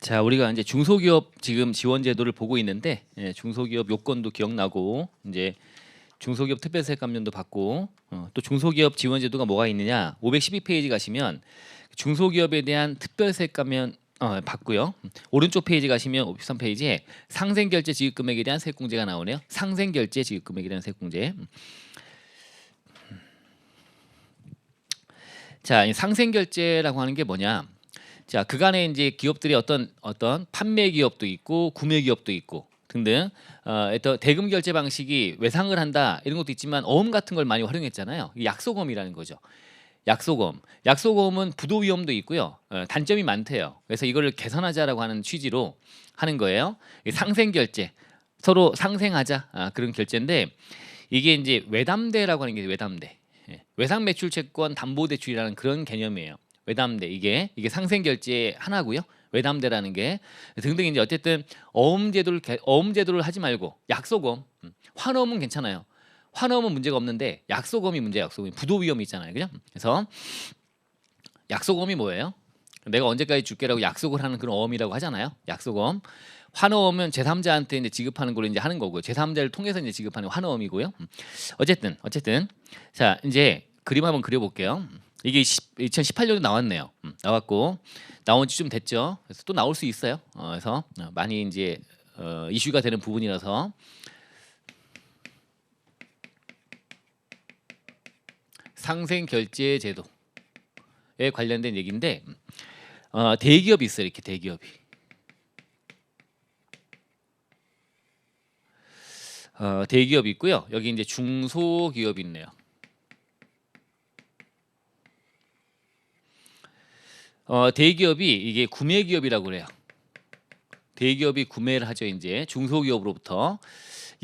자, 우리가 이제 중소기업 지금 지원 제도를 보고 있는데 중소기업 요건도 기억나고 이제 중소기업 특별세 감면도 받고 또 중소기업 지원 제도가 뭐가 있느냐 512페이지 가시면 중소기업에 대한 특별세 감면 받고요. 오른쪽 페이지 가시면 53페이지에 상생결제 지급금액에 대한 세액공제가 나오네요. 상생결제 지급금액에 대한 세액공제. 자, 이 상생결제라고 하는 게 뭐냐? 자, 그간에 이제 기업들이 어떤 판매 기업도 있고 구매 기업도 있고 등등 어떤 대금 결제 방식이 외상을 한다 이런 것도 있지만 어음 같은 걸 많이 활용했잖아요. 약소금이라는 거죠. 약소금은 부도 위험도 있고요. 단점이 많대요. 그래서 이거를 개선하자라고 하는 취지로 하는 거예요. 상생 결제 서로 상생하자 그런 결제인데 이게 이제 외담대라고 하는 게 외담대. 외상 매출 채권 담보 대출이라는 그런 개념이에요. 외담대 이게 상생 결제 하나고요. 외담대라는 게 등등 이제 어쨌든 어음 제도를 하지 말고 약소금, 환어음은 괜찮아요. 환어음은 문제가 없는데 약소금이 문제야. 약소금이 부도 위험이 있잖아요. 그죠? 그래서 약소금이 뭐예요? 내가 언제까지 줄게라고 약속을 하는 그런 어음이라고 하잖아요. 약소금. 환어음은 제3자한테 이제 지급하는 걸로 이제 하는 거고요. 제3자를 통해서 이제 지급하는 환어음이고요. 어쨌든 자, 이제 그림 한번 그려 볼게요. 이게 2018년도 나왔네요. 나왔고 나온 지 좀 됐죠. 그래서 또 나올 수 있어요. 그래서 많이 이제 이슈가 되는 부분이라서 상생 결제 제도에 관련된 얘기인데 대기업이 있어요. 이렇게 대기업이. 대기업이 있고요. 여기 이제 중소기업이 있네요. 대기업이 이게 구매 기업이라고 그래요. 대기업이 구매를 하죠. 이제 중소기업으로부터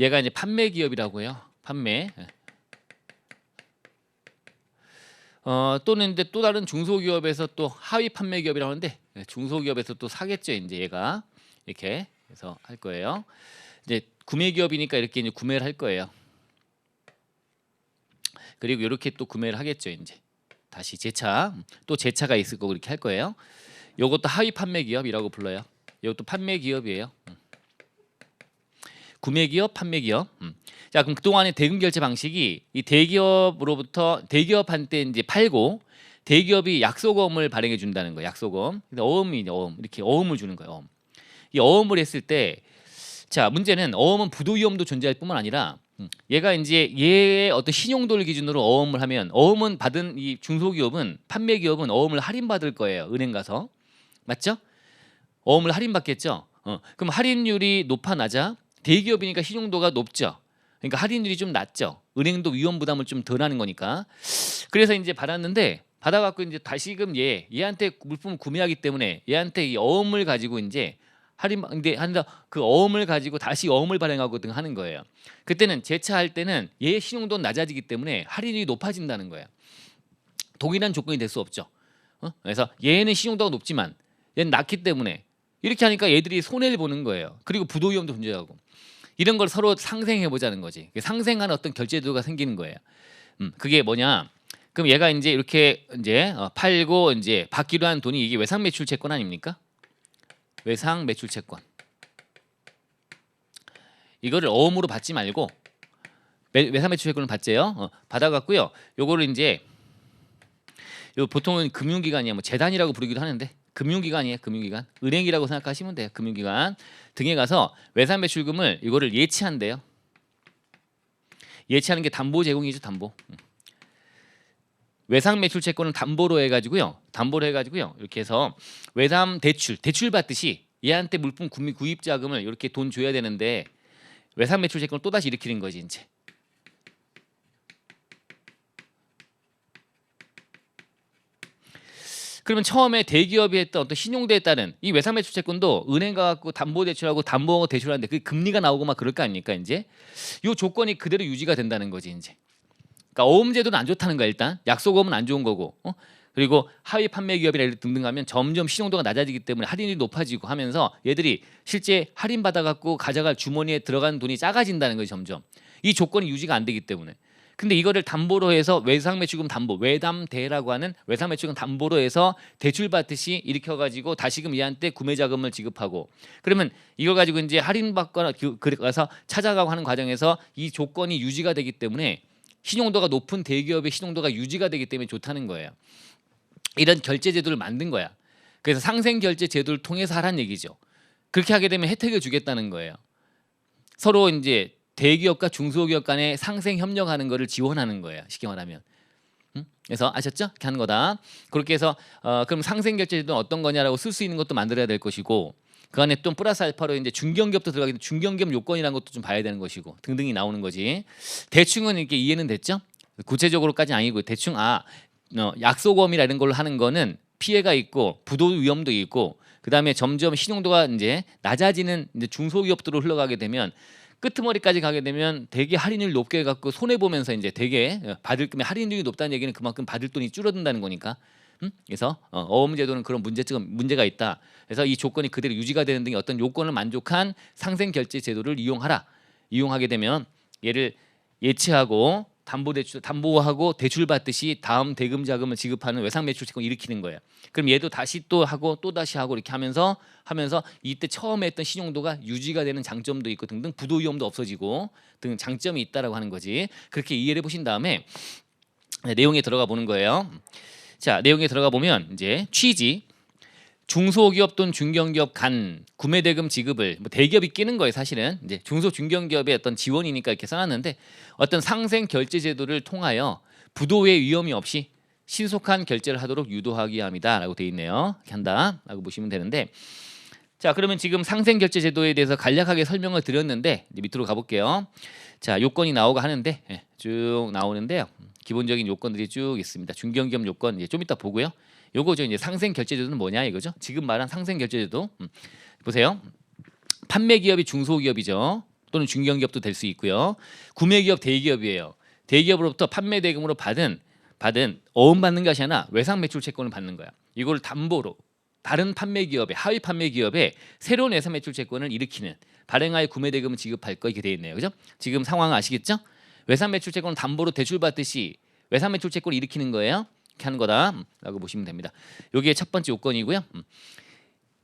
얘가 이제 판매 기업이라고 해요. 판매. 또는 이제 또 다른 중소기업에서 또 하위 판매 기업이라고 하는데 중소기업에서 또 사겠죠. 이제 얘가 이렇게 해서 할 거예요. 이제 구매 기업이니까 이렇게 이제 구매를 할 거예요. 그리고 이렇게 또 구매를 하겠죠. 이제 다시 또 재차가 있을 거고 그렇게 할 거예요. 요것도 하위 판매 기업이라고 불러요. 이것도 판매 기업이에요. 구매 기업, 판매 기업. 자, 그럼 그동안의 대금 결제 방식이 이 대기업한테 이제 팔고 대기업이 약소금을 발행해 준다는 거예요. 약소금. 근데 어음이 어음. 이렇게 어음을 주는 거예요. 어음. 이 어음을 했을 때 자, 문제는 어음은 부도 위험도 존재할 뿐만 아니라 얘가 이제 얘의 어떤 신용도를 기준으로 어음을 하면 어음은 받은 이 중소기업은 판매 기업은 어음을 할인받을 거예요. 은행 가서. 맞죠? 어음을 할인받겠죠. 그럼 할인율이 낮아 대기업이니까 신용도가 높죠. 그러니까 할인율이 좀 낮죠. 은행도 위험 부담을 좀 덜 하는 거니까. 그래서 이제 받았는데 받아갖고 이제 다시금 얘한테 물품을 구매하기 때문에 얘한테 이 어음을 가지고 이제 근데 그 어음을 가지고 다시 어음을 발행하고 등 하는 거예요. 그때는 재차할 때는 얘의 신용도는 낮아지기 때문에 할인율이 높아진다는 거예요. 동일한 조건이 될 수 없죠. 그래서 얘는 신용도가 높지만 얘는 낮기 때문에 이렇게 하니까 얘들이 손해를 보는 거예요. 그리고 부도 위험도 존재하고 이런 걸 서로 상생해 보자는 거지. 상생하는 어떤 결제도가 생기는 거예요. 그게 뭐냐? 그럼 얘가 이제 이렇게 이제 팔고 이제 받기로 한 돈이 이게 외상 매출 채권 아닙니까? 외상 매출 채권. 이거를 어음으로 받지 말고 외상 매출 채권을 받재요. 받아갖고요. 요거를 이제 보통은 금융기관이야, 뭐 재단이라고 부르기도 하는데 금융기관이에요. 금융기관. 은행이라고 생각하시면 돼요. 금융기관 등에 가서 외상 매출금을 이거를 예치한대요. 예치하는 게 담보 제공이죠. 담보. 외상 매출 채권을 담보로 해가지고요. 이렇게 해서 외상 대출 받듯이 얘한테 물품 구입 자금을 이렇게 돈 줘야 되는데 외상 매출 채권을 또 다시 일으키는 거지 이제. 그러면 처음에 대기업이 했던 어떤 신용도에 따른 이 외상 매출 채권도 은행 가갖고 담보 대출하고 담보 대출하는데 그 금리가 나오고 막 그럴 거 아닙니까 이제. 요 조건이 그대로 유지가 된다는 거지 이제. 그러니까 어음 제도는 안 좋다는 거야 일단. 약소금은 안 좋은 거고. 그리고 하위 판매 기업이라 등등 하면 점점 신용도가 낮아지기 때문에 할인율이 높아지고 하면서 얘들이 실제 할인 받아갖고 가져갈 주머니에 들어간 돈이 작아진다는 거지 점점. 이 조건이 유지가 안 되기 때문에. 근데 이거를 담보로 해서 외상매출금 담보, 외담대라고 하는 외상매출금 담보로 해서 대출 받듯이 일으켜가지고 다시금 얘한테 구매자금을 지급하고, 그러면 이걸 가지고 이제 할인받거나 그래서 찾아가고 하는 과정에서 이 조건이 유지가 되기 때문에 신용도가 높은 대기업의 신용도가 유지가 되기 때문에 좋다는 거예요. 이런 결제 제도를 만든 거야. 그래서 상생 결제 제도를 통해서 하라는 얘기죠. 그렇게 하게 되면 혜택을 주겠다는 거예요. 서로 이제 대기업과 중소기업 간에 상생 협력하는 거를 지원하는 거예요. 쉽게 말하면. 그래서 아셨죠? 이렇게 하는 거다. 그렇게 해서 그럼 상생 결제 제도는 어떤 거냐라고 쓸 수 있는 것도 만들어야 될 것이고, 그 안에 또 플러스 알파로 이제 중견기업도 들어가기 때문에 중견기업 요건이라는 것도 좀 봐야 되는 것이고 등등이 나오는 거지. 대충은 이렇게 이해는 됐죠? 구체적으로까지는 아니고 대충 약속금이라는 걸로 하는 거는 피해가 있고 부도 위험도 있고, 그다음에 점점 신용도가 이제 낮아지는 이제 중소기업들로 흘러가게 되면 끄트머리까지 가게 되면 되게 할인율 높게 갖고 손해 보면서 이제 되게 받을 금액 할인율이 높다는 얘기는 그만큼 받을 돈이 줄어든다는 거니까. 그래서 어음 제도는 그런 문제가 있다. 그래서 이 조건이 그대로 유지가 되는 등의 어떤 요건을 만족한 상생 결제 제도를 이용하라. 이용하게 되면 얘를 예치하고 담보하고 대출 받듯이 다음 대금 자금을 지급하는 외상 매출 채권을 일으키는 거예요. 그럼 얘도 다시 또 하고 또 다시 하고 이렇게 하면서 이때 처음에 했던 신용도가 유지가 되는 장점도 있고 등등 부도 위험도 없어지고 등 장점이 있다라고 하는 거지. 그렇게 이해를 해보신 다음에 내용에 들어가 보는 거예요. 자, 내용에 들어가 보면 이제 취지, 중소기업 또는 중견기업 간 구매 대금 지급을 대기업이 끼는 거예요. 사실은 이제 중소 중견기업의 어떤 지원이니까 이렇게 써놨는데, 어떤 상생 결제 제도를 통하여 부도의 위험이 없이 신속한 결제를 하도록 유도하기 합니다라고 되어 있네요. 이렇게 한다라고 보시면 되는데, 자, 그러면 지금 상생 결제 제도에 대해서 간략하게 설명을 드렸는데 이제 밑으로 가볼게요. 자, 요건이 나오고 하는데 쭉 나오는데요. 기본적인 요건들이 쭉 있습니다. 중견기업 요건 이제 좀 이따 보고요. 요거죠. 이제 상생 결제 제도는 뭐냐 이거죠. 지금 말한 상생 결제 제도 보세요. 판매 기업이 중소기업이죠. 또는 중견기업도 될 수 있고요. 구매 기업 대기업이에요. 대기업으로부터 판매 대금으로 받은 어음 받는 것이 아니라 외상 매출 채권을 받는 거야. 이걸 담보로 다른 판매 기업의 하위 판매 기업에 새로운 외상 매출 채권을 일으키는 발행하여 구매 대금을 지급할 거 이렇게 돼 있네요. 그죠? 지금 상황 아시겠죠? 외상 매출 채권을 담보로 대출 받듯이 외상 매출 채권을 일으키는 거예요. 이렇게 하는 거다라고 보시면 됩니다. 이게 첫 번째 요건이고요.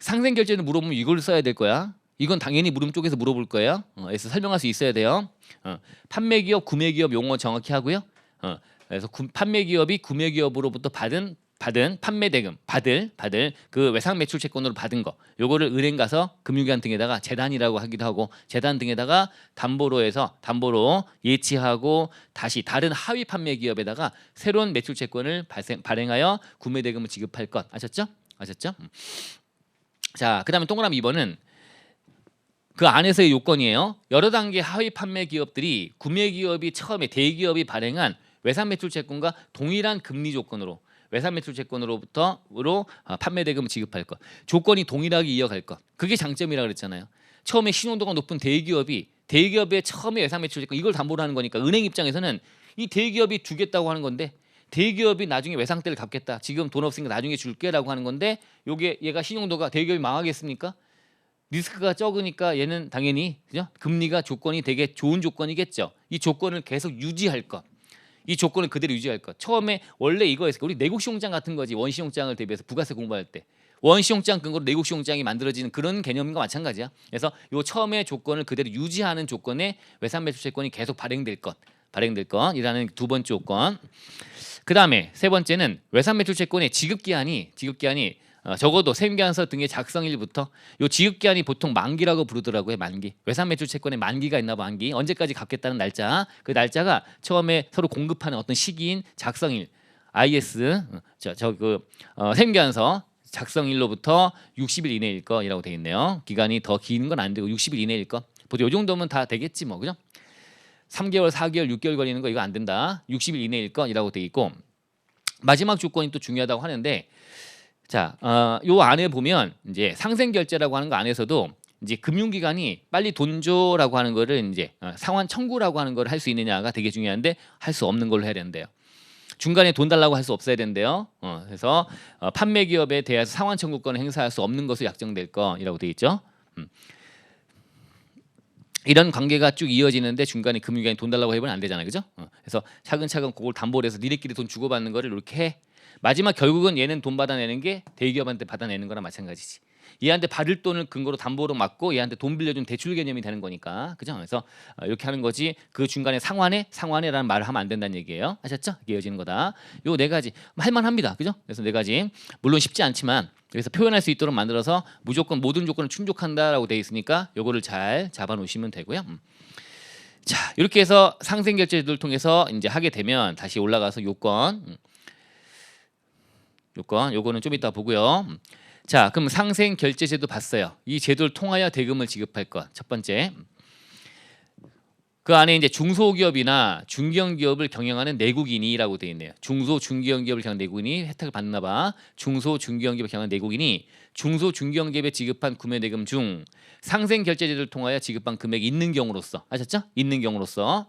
상생 결제는 물어보면 이걸 써야 될 거야. 이건 당연히 물음 쪽에서 물어볼 거예요. 그래서 설명할 수 있어야 돼요. 판매 기업, 구매 기업 용어 정확히 하고요. 그래서 판매 기업이 구매 기업으로부터 받은 판매 대금 받을 그 외상 매출 채권으로 받은 거, 요거를 은행 가서 금융기관 등에다가 재단이라고 하기도 하고 재단 등에다가 담보로 예치하고 다시 다른 하위 판매 기업에다가 새로운 매출 채권을 발행하여 구매 대금을 지급할 것. 아셨죠? 자, 그다음에 동그라미 2번은 그 안에서의 요건이에요. 여러 단계 하위 판매 기업들이 구매 기업이 처음에 대기업이 발행한 외상 매출 채권과 동일한 금리 조건으로 외상 매출 채권으로부터 판매 대금을 지급할 것. 조건이 동일하게 이어갈 것. 그게 장점이라고 그랬잖아요. 처음에 신용도가 높은 대기업의 처음에 외상 매출 채권 이걸 담보로 하는 거니까 은행 입장에서는 이 대기업이 주겠다고 하는 건데, 대기업이 나중에 외상대를 갚겠다. 지금 돈 없으니까 나중에 줄게라고 하는 건데, 얘가 신용도가 대기업이 망하겠습니까? 리스크가 적으니까 얘는 당연히 그죠? 금리가 조건이 되게 좋은 조건이겠죠. 이 조건을 계속 유지할 것. 이 조건을 그대로 유지할 것. 처음에 원래 이거였어요. 우리 내국시용장 같은 거지. 원시용장을 대비해서 부가세 공부할 때 원시용장 근거로 내국시용장이 만들어지는 그런 개념과 마찬가지야. 그래서 요 처음에 조건을 그대로 유지하는 조건에 외상매출채권이 계속 발행될 것이라는 두 번째 조건. 그 다음에 세 번째는 외상매출채권의 지급기한이 적어도 세무기한서 등의 작성일부터 요 지급기한이 보통 만기라고 부르더라고요. 만기. 외상매출채권의 만기가 있나 봐. 만기. 언제까지 갚겠다는 날짜. 그 날짜가 처음에 서로 공급하는 어떤 시기인 작성일. IS 세무기한서 작성일로부터 60일 이내일 거이라고 되어 있네요. 기간이 더 긴 건 안 되고 60일 이내일 거. 보통 요 정도면 다 되겠지 뭐. 그죠? 3개월, 4개월, 6개월 걸리는 거 이거 안 된다. 60일 이내일 거이라고 되어 있고, 마지막 조건이 또 중요하다고 하는데, 자, 요 안에 보면 이제 상생 결제라고 하는 거 안에서도 이제 금융기관이 빨리 돈 줘라고 하는 거를 이제 상환 청구라고 하는 걸 할 수 있느냐가 되게 중요한데, 할 수 없는 걸로 해야 된대요. 중간에 돈 달라고 할 수 없어야 된대요. 그래서 판매 기업에 대해서 상환 청구권을 행사할 수 없는 것으로 약정될 거이라고 되어 있죠. 이런 관계가 쭉 이어지는데 중간에 금융기관이 돈 달라고 해보면 안 되잖아요, 그죠? 그래서 차근차근 그걸 담보를 해서 니네끼리 돈 주고받는 거를 이렇게 해. 마지막 결국은 얘는 돈 받아내는 게 대기업한테 받아내는 거랑 마찬가지지. 얘한테 받을 돈을 근거로 담보로 막고 얘한테 돈 빌려준 대출 개념이 되는 거니까, 그죠? 그래서 이렇게 하는 거지. 그 중간에 상환해라는 말을 하면 안 된다는 얘기예요. 아셨죠? 이어지는 거다. 요 네 가지 할만합니다, 그죠? 그래서 네 가지 물론 쉽지 않지만 여기서 표현할 수 있도록 만들어서 무조건 모든 조건을 충족한다라고 돼 있으니까 요거를 잘 잡아 놓으시면 되고요. 자, 이렇게 해서 상생 결제제도를 통해서 이제 하게 되면 다시 올라가서 요건 요거는 좀 이따 보고요. 자, 그럼 상생 결제제도 봤어요. 이 제도를 통하여 대금을 지급할 것. 첫 번째. 그 안에 이제 중소기업이나 중견기업을 경영하는 내국인이라고 되어 있네요. 중소 중견기업을 경영하는 내국인이 혜택을 받나 봐. 중소 중견기업을 경영하는 내국인이 중소 중견기업에 지급한 구매 대금 중 상생 결제제도를 통하여 지급한 금액이 있는 경우로서, 아셨죠? 있는 경우로서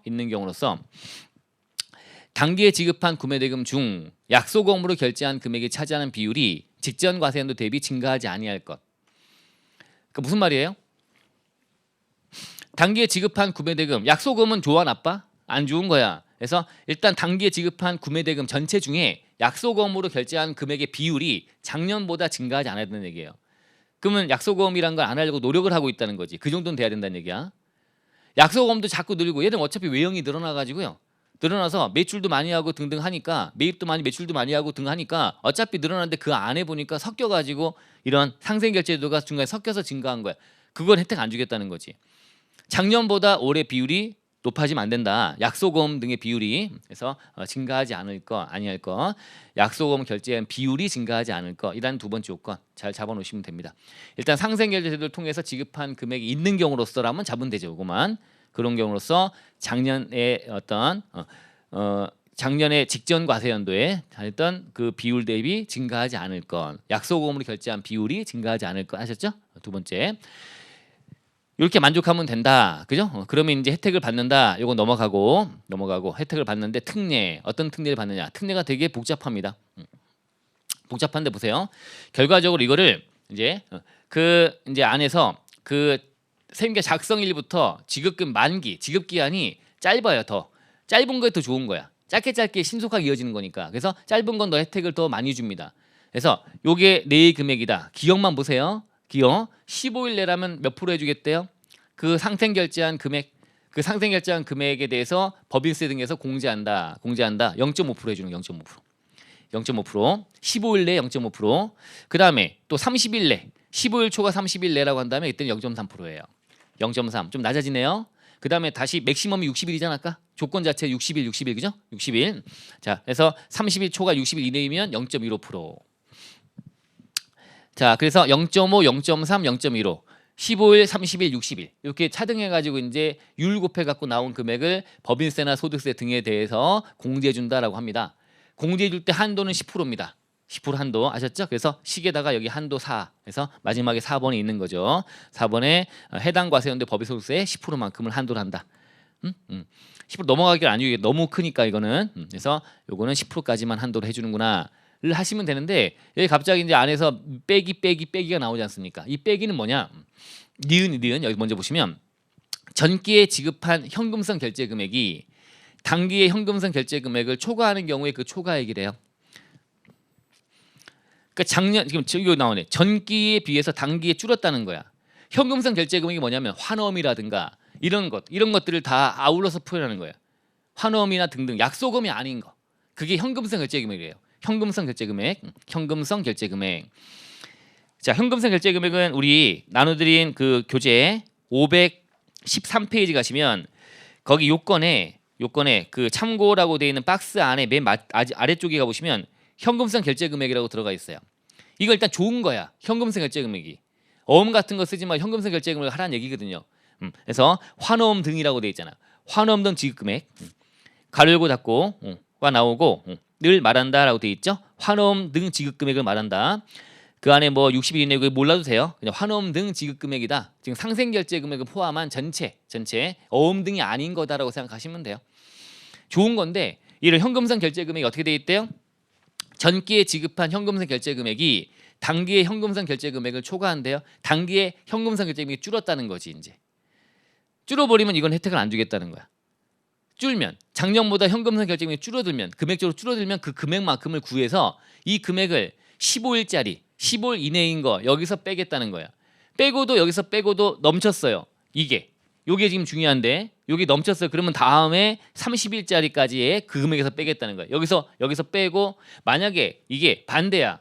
당기에 지급한 구매 대금 중 약소금으로 결제한 금액이 차지하는 비율이 직전 과세연도 대비 증가하지 아니할 것. 그러니까 무슨 말이에요? 당기에 지급한 구매 대금, 약소금은 좋아 나빠? 안 좋은 거야. 그래서 일단 당기에 지급한 구매 대금 전체 중에 약소금으로 결제한 금액의 비율이 작년보다 증가하지 않아야 된다는 얘기예요. 그러면 약소금이란 걸 안 하려고 노력을 하고 있다는 거지. 그 정도는 돼야 된다는 얘기야. 약소금도 자꾸 늘리고 얘는 어차피 외형이 늘어나가지고요. 늘어나서 매출도 많이 하고 등등 하니까 매입도 많이 매출도 많이 하고 등 하니까 어차피 늘어나는데 그 안에 보니까 섞여가지고 이런 상생결제도가 중간에 섞여서 증가한 거야. 그건 혜택 안 주겠다는 거지. 작년보다 올해 비율이 높아지면 안 된다. 약소금 등의 비율이 그래서 증가하지 않을 거 아니할 거. 약소금 결제한 비율이 증가하지 않을 거. 이란 두 번째 요건 잘 잡아놓으시면 됩니다. 일단 상생결제제도를 통해서 지급한 금액이 있는 경우로서라면 잡으면 되죠. 요거만. 그런 경우로서 작년에 어떤 작년에 직전 과세연도에 했던 그 비율 대비 증가하지 않을 것. 약소금으로 결제한 비율이 증가하지 않을 것. 하셨죠? 두 번째. 이렇게 만족하면 된다. 그죠? 그러면 이제 혜택을 받는다. 요거 넘어가고 혜택을 받는데 특례. 어떤 특례를 받느냐? 특례가 되게 복잡합니다. 복잡한데 보세요. 결과적으로 이거를 이제 이제 안에서 그 세금계 작성일부터 지급금 만기, 지급 기한이 짧아요. 더 짧은 거에 더 좋은 거야. 짧게 신속하게 이어지는 거니까. 그래서 짧은 건 더 혜택을 더 많이 줍니다. 그래서 요게 내 금액이다. 기억만 보세요. 기억 15일 내라면 몇 프로 해주겠대요? 그 상생 결제한 금액, 그 상생 결제한 금액에 대해서 법인세 등에서 공제한다. 0.5% 해주는 0.5%. 0.5%, 15일 내 0.5%. 그 다음에 또 30일 내, 15일 초과 30일 내라고 한 다음에 이때는 0.3%예요. 0.3, 좀 낮아지네요. 그 다음에 다시 맥시멈이 60일이잖아 아까? 조건 자체 60일 그죠? 60일. 자, 그래서 30일 초과 60일 이내이면 0.15%. 자, 그래서 0.5, 0.3, 0.15, 15일, 30일, 60일 이렇게 차등해가지고 이제 율 곱해갖고 나온 금액을 법인세나 소득세 등에 대해서 공제해준다라고 합니다. 공제해줄 때 한도는 10%입니다. 10% 한도 아셨죠? 그래서 식에다가 여기 한도 4 해서 마지막에 4번이 있는 거죠. 4번에 해당 과세연대 법인소득세 10%만큼을 한도를 한다. 10% 넘어가기를 안 주게 너무 크니까 이거는 그래서 요거는 10%까지만 한도를 해주는구나. 를 하시면 되는데 여기 갑자기 이제 안에서 빼기가 나오지 않습니까? 이 빼기는 뭐냐? 니은 여기 먼저 보시면 전기에 지급한 현금성 결제 금액이 단기의 현금성 결제 금액을 초과하는 경우에 그 초과액이래요. 그러니까 작년 지금 이거 나오네. 전기에 비해서 단기에 줄었다는 거야. 현금성 결제 금액이 뭐냐면 환원이라든가 이런 것들을 다 아울러서 표현하는 거예요. 환원이나 등등 약소금이 아닌 거. 그게 현금성 결제 금액이에요. 현금성 결제 금액. 자, 현금성 결제 금액은 우리 나눠드린 그 교재 513페이지 가시면 거기 요건에 그 참고라고 되어 있는 박스 안에 맨 아래쪽에 가보시면 현금성 결제 금액이라고 들어가 있어요. 이거 일단 좋은 거야. 현금성 결제 금액이. 어음 같은 거 쓰지 마. 현금성 결제 금액을 하라는 얘기거든요. 그래서 환어음 등이라고 되어 있잖아. 환어음 등 지급 금액. 가로 열고 닫고가 나오고 늘 말한다라고 되어 있죠. 환어음 등 지급 금액을 말한다. 그 안에 뭐 60일 이내 그거 몰라도 돼요. 그냥 환어음 등 지급 금액이다. 지금 상생 결제 금액을 포함한 전체 어음 등이 아닌 거다라고 생각하시면 돼요. 좋은 건데 이런 현금성 결제 금액이 어떻게 되어 있대요? 전기에 지급한 현금성 결제 금액이 단기의 현금성 결제 금액을 초과한대요. 단기의 현금성 결제 금액이 줄었다는 거지 이제. 줄어버리면 이건 혜택을 안 주겠다는 거야. 줄면 작년보다 현금성 결제금액이 줄어들면 금액적으로 줄어들면 그 금액만큼을 구해서 이 금액을 15일짜리 15일 이내인 거 여기서 빼겠다는 거야. 빼고도 여기서 빼고도 넘쳤어요. 요게 지금 중요한데 요게 넘쳤어요. 그러면 다음에 30일짜리까지의 그 금액에서 빼겠다는 거야. 여기서 빼고 만약에 이게 반대야.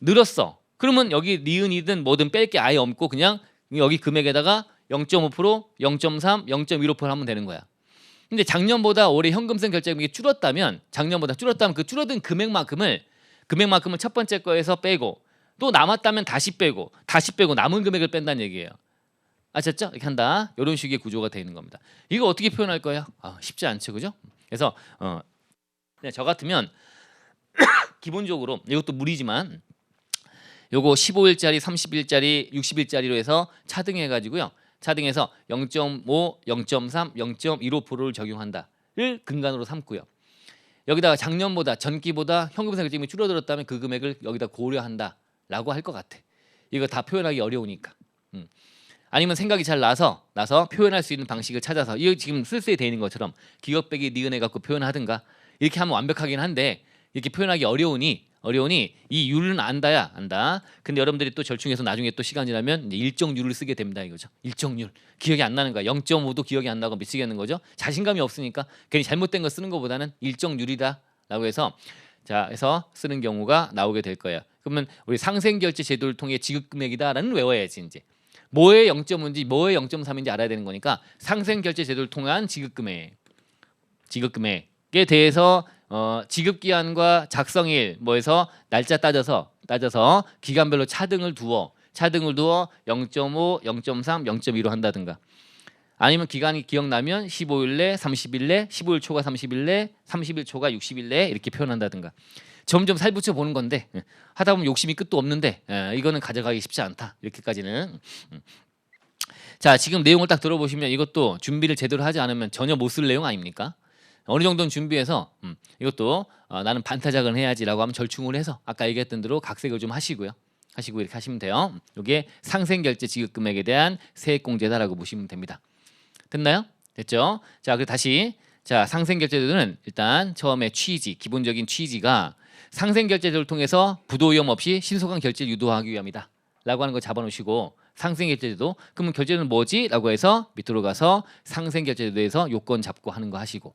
늘었어. 그러면 여기 니은이든 뭐든 뺄 게 아예 없고 그냥 여기 금액에다가 0.5%, 0.3, 0.15% 하면 되는 거야. 근데 작년보다 올해 현금성 결제금액이 줄었다면 그 줄어든 금액만큼을 첫 번째 거에서 빼고 또 남았다면 다시 빼고 남은 금액을 뺀다는 얘기예요. 아셨죠? 이렇게 한다. 이런 식의 구조가 되어 있는 겁니다. 이거 어떻게 표현할 거예요? 쉽지 않죠, 그죠? 그래서 저 같으면 기본적으로 이것도 무리지만 요거 15일짜리, 30일짜리, 60일짜리로 해서 차등해가지고요. 차등해서 0.5, 0.3, 0.15%를 적용한다를 근간으로 삼고요. 여기다가 작년보다 전기보다 현금성 결제금액이 줄어들었다면 그 금액을 여기다 고려한다라고 할 것 같아. 이거 다 표현하기 어려우니까. 아니면 생각이 잘 나서 표현할 수 있는 방식을 찾아서 이거 지금 쓸쓸히 돼 있는 것처럼 기억 빼기 니은해 갖고 표현하든가 이렇게 하면 완벽하긴 한데 이렇게 표현하기 어려우니 이 율은 안다. 근데 여러분들이 또 절충해서 나중에 또 시간 지나면 이제 일정률을 쓰게 됩니다 이거죠. 일정률 기억이 안 나는 거야. 0.5도 기억이 안 나고 미치겠는 거죠. 자신감이 없으니까 괜히 잘못된 거 쓰는 것보다는 일정률이다라고 해서 해서 쓰는 경우가 나오게 될 거예요. 그러면 우리 상생결제 제도를 통해 지급금액이다라는 외워야지 이제. 뭐의 0.5인지 뭐의 0.3인지 알아야 되는 거니까 상생결제 제도를 통한 지급금액에 대해서 지급기한과 작성일 뭐해서 날짜 따져서 기간별로 차등을 두어 0.5, 0.3, 0.2로 한다든가 아니면 기간이 기억나면 15일 내, 30일 내, 15일 초가 30일 내, 30일 초가 60일 내 이렇게 표현한다든가 점점 살붙여 보는 건데 하다 보면 욕심이 끝도 없는데 이거는 가져가기 쉽지 않다. 이렇게까지는. 자, 지금 내용을 딱 들어보시면 이것도 준비를 제대로 하지 않으면 전혀 못 쓸 내용 아닙니까? 어느 정도는 준비해서 이것도 나는 반타작을 해야지라고 하면 절충을 해서 아까 얘기했던 대로 각색을 좀 하시고 이렇게 하시면 돼요. 이게 상생결제 지급금액에 대한 세액공제다라고 보시면 됩니다. 됐나요? 됐죠? 자, 그리고 다시 상생결제제도는 일단 처음에 기본적인 취지가 상생결제제도를 통해서 부도위험 없이 신속한 결제를 유도하기 위함이다 라고 하는 거 잡아놓으시고 상생결제제도 그러면 결제는 뭐지? 라고 해서 밑으로 가서 상생결제제도에서 요건 잡고 하는 거 하시고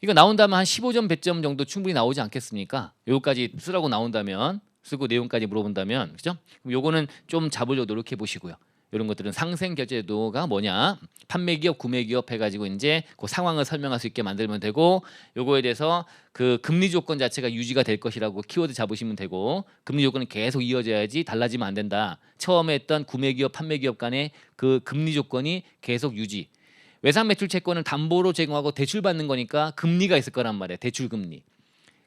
이거 나온다면 한 15점 100점 정도 충분히 나오지 않겠습니까? 요거까지 쓰라고 나온다면 쓰고 내용까지 물어본다면 그죠? 그럼 요거는 좀 잡으려고 노력해 보시고요. 이런 것들은 상생결제제도가 뭐냐 판매기업 구매기업 해가지고 이제 그 상황을 설명할 수 있게 만들면 되고 요거에 대해서 그 금리 조건 자체가 유지가 될 것이라고 키워드 잡으시면 되고 금리 조건은 계속 이어져야지 달라지면 안 된다. 처음에 했던 구매기업 판매기업 간의 그 금리 조건이 계속 유지. 외상매출 채권을 담보로 제공하고 대출받는 거니까 금리가 있을 거란 말이에요. 대출금리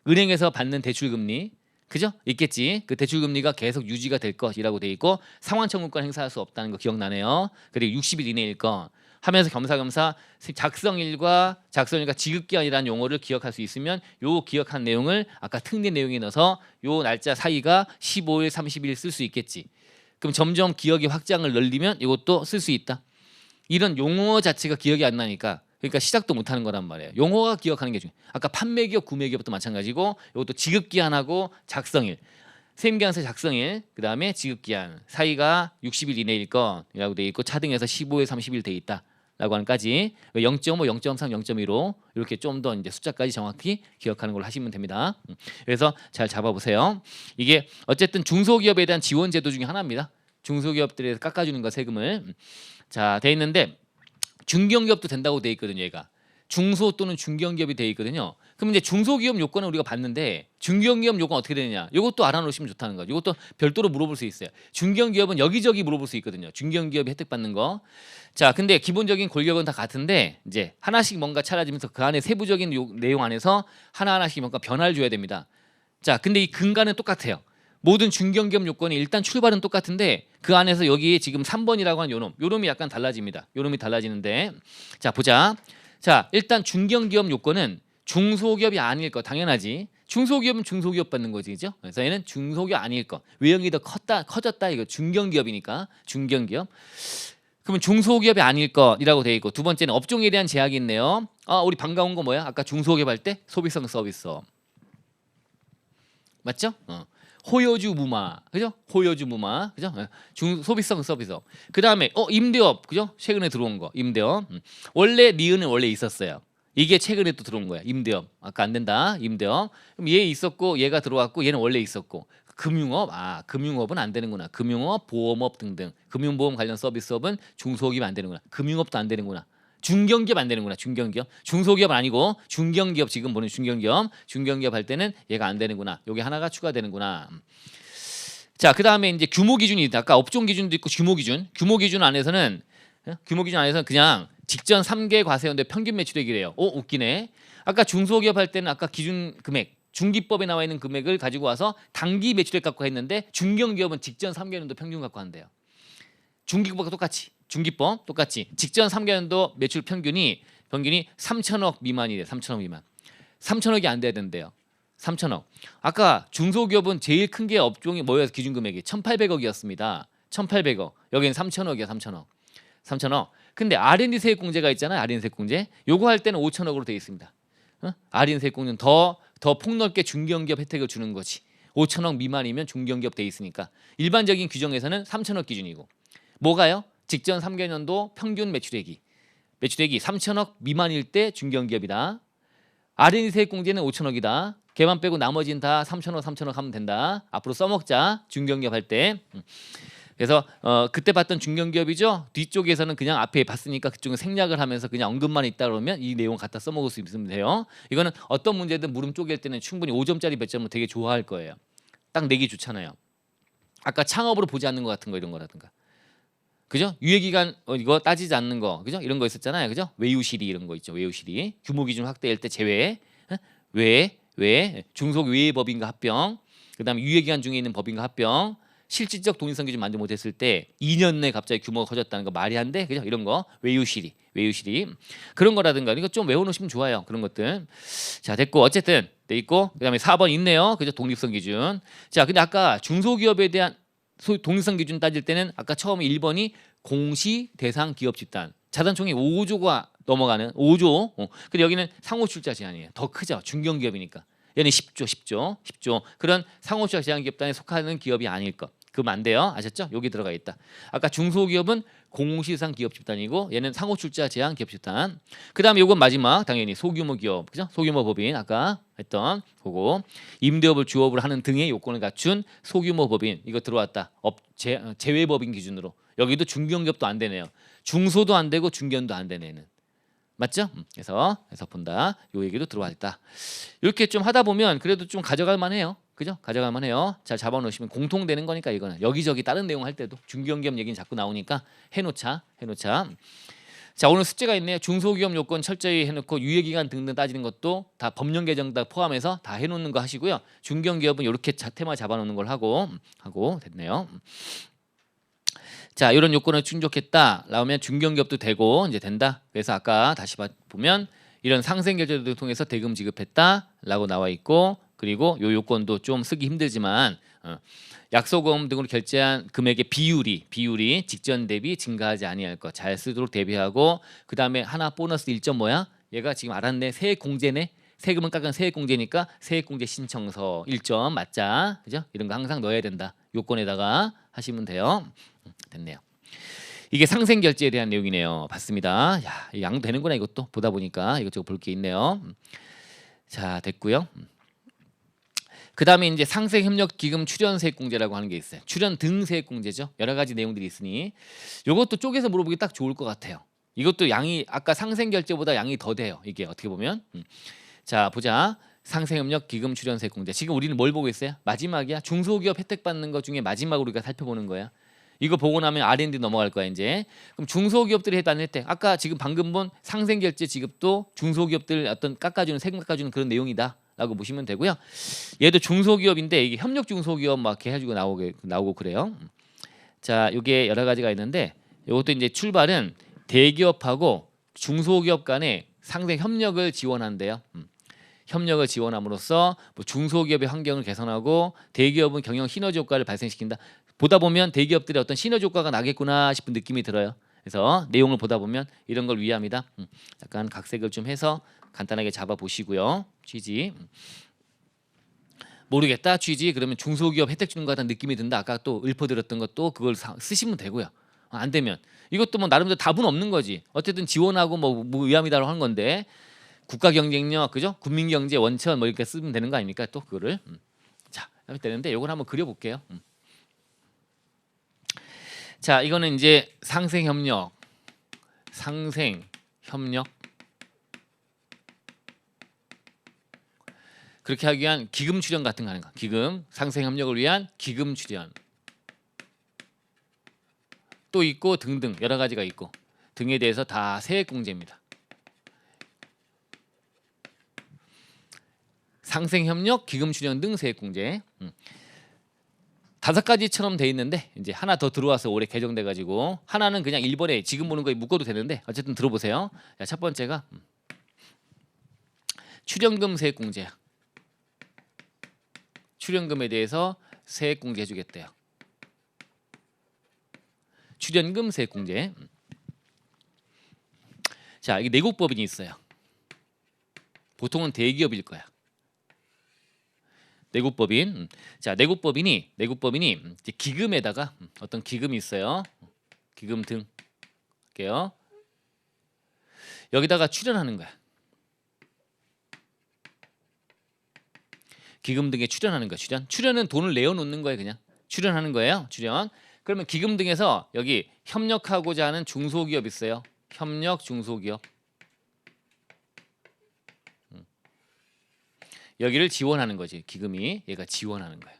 은행에서 받는 대출금리 그죠? 있겠지. 그 대출금리가 계속 유지가 될 것이라고 돼 있고 상환청구권 행사할 수 없다는 거 기억나네요. 그리고 60일 이내일 거 하면서 겸사겸사 작성일과 지급기한이라는 용어를 기억할 수 있으면 요 기억한 내용을 아까 특례 내용에 넣어서 요 날짜 사이가 15일, 30일 쓸 수 있겠지. 그럼 점점 기억의 확장을 늘리면 이것도 쓸 수 있다. 이런 용어 자체가 기억이 안 나니까 그러니까 시작도 못하는 거란 말이에요. 용어가 기억하는 게 중요해요. 아까 판매기업, 구매기업도 마찬가지고 이것도 지급기한하고 작성일, 세임기한서 작성일, 그 다음에 지급기한 사이가 60일 이내일 거라고 돼 있고 차등해서 15일, 30일 돼 있다라고 하는까지 0.5, 0.3, 0.15 이렇게 좀 더 이제 숫자까지 정확히 기억하는 걸로 하시면 됩니다. 그래서 잘 잡아보세요. 이게 어쨌든 중소기업에 대한 지원 제도 중에 하나입니다. 중소기업들에서 깎아주는 거 세금을 돼 있는데. 중견기업도 된다고 돼 있거든요. 얘가 중소 또는 중견기업이 돼 있거든요. 그럼 이제 중소기업 요건을 우리가 봤는데 중견기업 요건 어떻게 되느냐? 이것도 알아놓으시면 좋다는 거죠. 이것도 별도로 물어볼 수 있어요. 중견기업은 여기저기 물어볼 수 있거든요. 중견기업이 혜택 받는 거. 자, 근데 기본적인 골격은 다 같은데 이제 하나씩 뭔가 찾아지면서 그 안에 세부적인 내용 안에서 하나하나씩 뭔가 변화를 줘야 됩니다. 자, 근데 이 근간은 똑같아요. 모든 중견기업 요건이 일단 출발은 똑같은데 그 안에서 여기 지금 3번이라고 하는 요놈이 약간 달라집니다. 요놈이 달라지는데 자 보자. 자 일단 중견기업 요건은 중소기업이 아닐 거 당연하지. 중소기업은 중소기업 받는 거지 그죠? 그래서 얘는 중소기업 아닐 거. 외형이 더 커졌다 이거 중견기업이니까 중견기업. 그러면 중소기업이 아닐 것이라고 돼 있고 두 번째는 업종에 대한 제약이 있네요. 우리 반가운 거 뭐야? 아까 중소기업 할 때 소비성 서비스업. 맞죠? 호여주 무마. 그죠? 호여주 무마. 그죠? 소비성 서비스업. 그다음에 임대업. 그죠? 최근에 들어온 거. 임대업. 원래 니은은 원래 있었어요. 이게 최근에 또 들어온 거야. 임대업. 아까 안 된다. 임대업. 그럼 얘 있었고 얘가 들어왔고 얘는 원래 있었고. 금융업. 금융업은 안 되는구나. 금융업, 보험업 등등. 금융보험 관련 서비스업은 중소기업 안 되는구나. 금융업도 안 되는구나. 중견기업 안 되는구나. 중견기업. 중소기업 아니고 중견기업 지금 보는 중견기업. 중견기업 할 때는 얘가 안 되는구나. 요게 하나가 추가되는구나. 자, 그다음에 이제 규모 기준이 있다. 아까 업종 기준도 있고 규모 기준. 규모 기준 안에서는 그냥 직전 3개 과세연도의 평균 매출액이래요. 웃기네. 아까 중소기업 할 때는 아까 기준 금액 중기법에 나와 있는 금액을 가지고 와서 단기 매출액 갖고 했는데 중견기업은 직전 3개년도 평균 갖고 한대요. 중기법과 똑같이 중기법 똑같이 직전 3개년도 매출 평균이 3천억 미만이래. 3천억 미만. 3천억이 안 돼야 된대요. 3천억. 아까 중소기업은 제일 큰 게 업종이 뭐였어? 기준 금액이 1,800억이었습니다. 1,800억. 여기는 3천억이야. 3천억. 근데 R&D 세액 공제가 있잖아요. R&D 세액 공제. 요거 할 때는 5천억으로 되어 있습니다. R&D 세액 공제는 더 폭넓게 중견기업 혜택을 주는 거지. 5천억 미만이면 중견기업 돼 있으니까. 일반적인 규정에서는 3천억 기준이고. 뭐가요? 직전 3개년도 평균 매출액이 3천억 미만일 때 중견기업이다. R&D 세액 공제는 5천억이다. 걔만 빼고 나머지는 다 3천억 하면 된다. 앞으로 써먹자. 중견기업 할 때. 그래서 그때 봤던 중견기업이죠. 뒤쪽에서는 그냥 앞에 봤으니까 그쪽은 생략을 하면서 그냥 언급만 있다 그러면 이 내용 갖다 써먹을 수 있으면 돼요. 이거는 어떤 문제든 물음 쪼갤 때는 충분히 5점짜리 몇 점은 되게 좋아할 거예요. 딱 내기 좋잖아요. 아까 창업으로 보지 않는 것 같은 거 이런 거라든가. 그죠? 유예기간 이거 따지지 않는 거. 그죠? 이런 거 있었잖아요. 그죠? 외유실이 이런 거 있죠. 외유실이. 규모기준 확대할 때 제외. 외 중소외법인과 합병. 그다음에 유예기간 중에 있는 법인과 합병. 실질적 독립성 기준 만족 못했을 때 2년 내 갑자기 규모가 커졌다는 거 말이 안 돼, 그죠? 이런 거 외유실이 그런 거라든가 이거 좀 외워놓으시면 좋아요. 그런 것들. 자, 됐고 어쨌든 돼 있고 그다음에 4번 있네요, 그죠? 독립성 기준. 자, 근데 아까 중소기업에 대한 독립성 기준 따질 때는 아까 처음에 1번이 공시 대상 기업 집단 자산총액 5조가 넘어가는 5조. 근데 여기는 상호 출자 제한이에요. 더 크죠. 중견기업이니까. 얘는 10조. 그런 상호 출자 제한 기업단에 속하는 기업이 아닐 것. 그럼 안 돼요. 아셨죠? 여기 들어가 있다. 아까 중소기업은 공시상 기업 집단이고 얘는 상호 출자 제한 기업 집단. 그다음에 요건 마지막 당연히 소규모 기업. 그죠? 소규모 법인 아까 했던 그거. 임대업을 주업을 하는 등의 요건을 갖춘 소규모 법인. 이거 들어왔다. 제외 법인 기준으로. 여기도 중견기업도 안 되네요. 중소도 안 되고 중견도 안 되네 얘는. 맞죠? 그래서 본다. 요 얘기도 들어와 있다. 이렇게 좀 하다 보면 그래도 좀 가져갈 만해요. 그죠? 가져갈 만해요. 잘 잡아놓으시면 공통되는 거니까 이거는 여기저기 다른 내용 할 때도 중견기업 얘기는 자꾸 나오니까 해놓자. 자, 오늘 숙제가 있네요. 중소기업 요건 철저히 해놓고 유예기간 등등 따지는 것도 다 법령 개정 다 포함해서 다 해놓는 거 하시고요. 중견기업은 이렇게 테마 잡아놓는 걸 하고 됐네요. 자, 이런 요건을 충족했다. 나오면 중견기업도 되고 이제 된다. 그래서 아까 다시 보면 이런 상생결제를 통해서 대금 지급했다라고 나와 있고 그리고 요 요건도 좀 쓰기 힘들지만 약소금 등으로 결제한 금액의 비율이 직전 대비 증가하지 아니할 것. 잘 쓰도록 대비하고 그다음에 하나 보너스 1점 뭐야? 얘가 지금 알았네. 세액공제네. 세금은 깎은 세액공제니까 세액공제 신청서 1점 맞자. 그죠? 이런 거 항상 넣어야 된다. 요건에다가 하시면 돼요. 됐네요. 이게 상생결제에 대한 내용이네요. 봤습니다. 야, 양 되는구나 이것도 보다 보니까 이것저것 볼 게 있네요. 자, 됐고요. 그다음에 이제 상생협력기금 출연세액공제라고 하는 게 있어요. 출연 등 세액공제죠. 여러 가지 내용들이 있으니 이것도 쪼개서 물어보기 딱 좋을 것 같아요. 이것도 양이 아까 상생결제보다 양이 더 돼요. 이게 어떻게 보면. 자, 보자. 상생협력기금 출연세액공제. 지금 우리는 뭘 보고 있어요? 마지막이야. 중소기업 혜택 받는 것 중에 마지막으로 우리가 살펴보는 거야. 이거 보고 나면 R&D 넘어갈 거야 이제. 그럼 중소기업들이 해당 혜택. 아까 지금 방금 본 상생결제 지급도 중소기업들 어떤 세금 깎아주는 그런 내용이다라고 보시면 되고요. 얘도 중소기업인데 이게 협력 중소기업 막 이렇게 해가지고 나오고 그래요. 자, 이게 여러 가지가 있는데 이것도 이제 출발은 대기업하고 중소기업 간의 상생 협력을 지원한대요. 협력을 지원함으로써 뭐 중소기업의 환경을 개선하고 대기업은 경영 시너지 효과를 발생시킨다. 보다 보면 대기업들의 어떤 시너지 효과가 나겠구나 싶은 느낌이 들어요. 그래서 내용을 보다 보면 이런 걸 위함이다. 약간 각색을 좀 해서 간단하게 잡아 보시고요. 취지. 모르겠다 취지 그러면 중소기업 혜택 주는 것 같다는 느낌이 든다. 아까 또 읊어드렸던 것도 그걸 쓰시면 되고요. 안 되면 이것도 뭐 나름대로 답은 없는 거지. 어쨌든 지원하고 뭐 위함이다라고 하는 건데 국가 경쟁력 그죠? 국민 경제 원천 뭐 이렇게 쓰면 되는 거 아닙니까? 또 그거를 자 하면 되는데 이걸 한번 그려볼게요. 자 이거는 이제 상생협력 그렇게 하기 위한 기금 출연 같은 거 하는 거. 기금 상생협력을 위한 기금 출연 또 있고 등등 여러 가지가 있고 등에 대해서 다 세액공제입니다. 상생협력, 기금 출연 등 세액공제 5가지처럼 돼 있는데 이제 하나 더 들어와서 올해 개정돼 가지고 하나는 그냥 1번에 지금 보는 거에 묶어도 되는데 어쨌든 들어보세요. 자, 첫 번째가 출연금 세액공제야. 출연금에 대해서 세액공제 해주겠대요. 출연금 세액공제. 자, 이게 내국법인이 있어요. 보통은 대기업일 거야. 내국법인. 자, 내국법인이 이제 기금에다가 어떤 기금이 있어요. 기금 등 할게요. 여기다가 출연하는 거야. 기금 등에 출연하는 거야. 출연은 돈을 내어 놓는 거예요. 그냥 출연하는 거예요. 출연. 그러면 기금 등에서 여기 협력하고자 하는 중소기업 있어요. 협력 중소기업. 여기를 지원하는 거지. 기금이 얘가 지원하는 거야.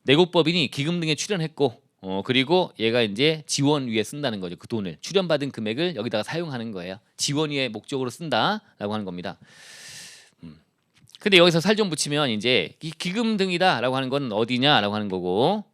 내국법인이 기금 등에 출연했고 그리고 얘가 이제 지원 위에 쓴다는 거죠. 그 돈을 출연받은 금액을 여기다가 사용하는 거예요. 지원 위에 목적으로 쓴다라고 하는 겁니다. 근데 여기서 살 좀 붙이면 이제 기금 등이다라고 하는 건 어디냐라고 하는 거고.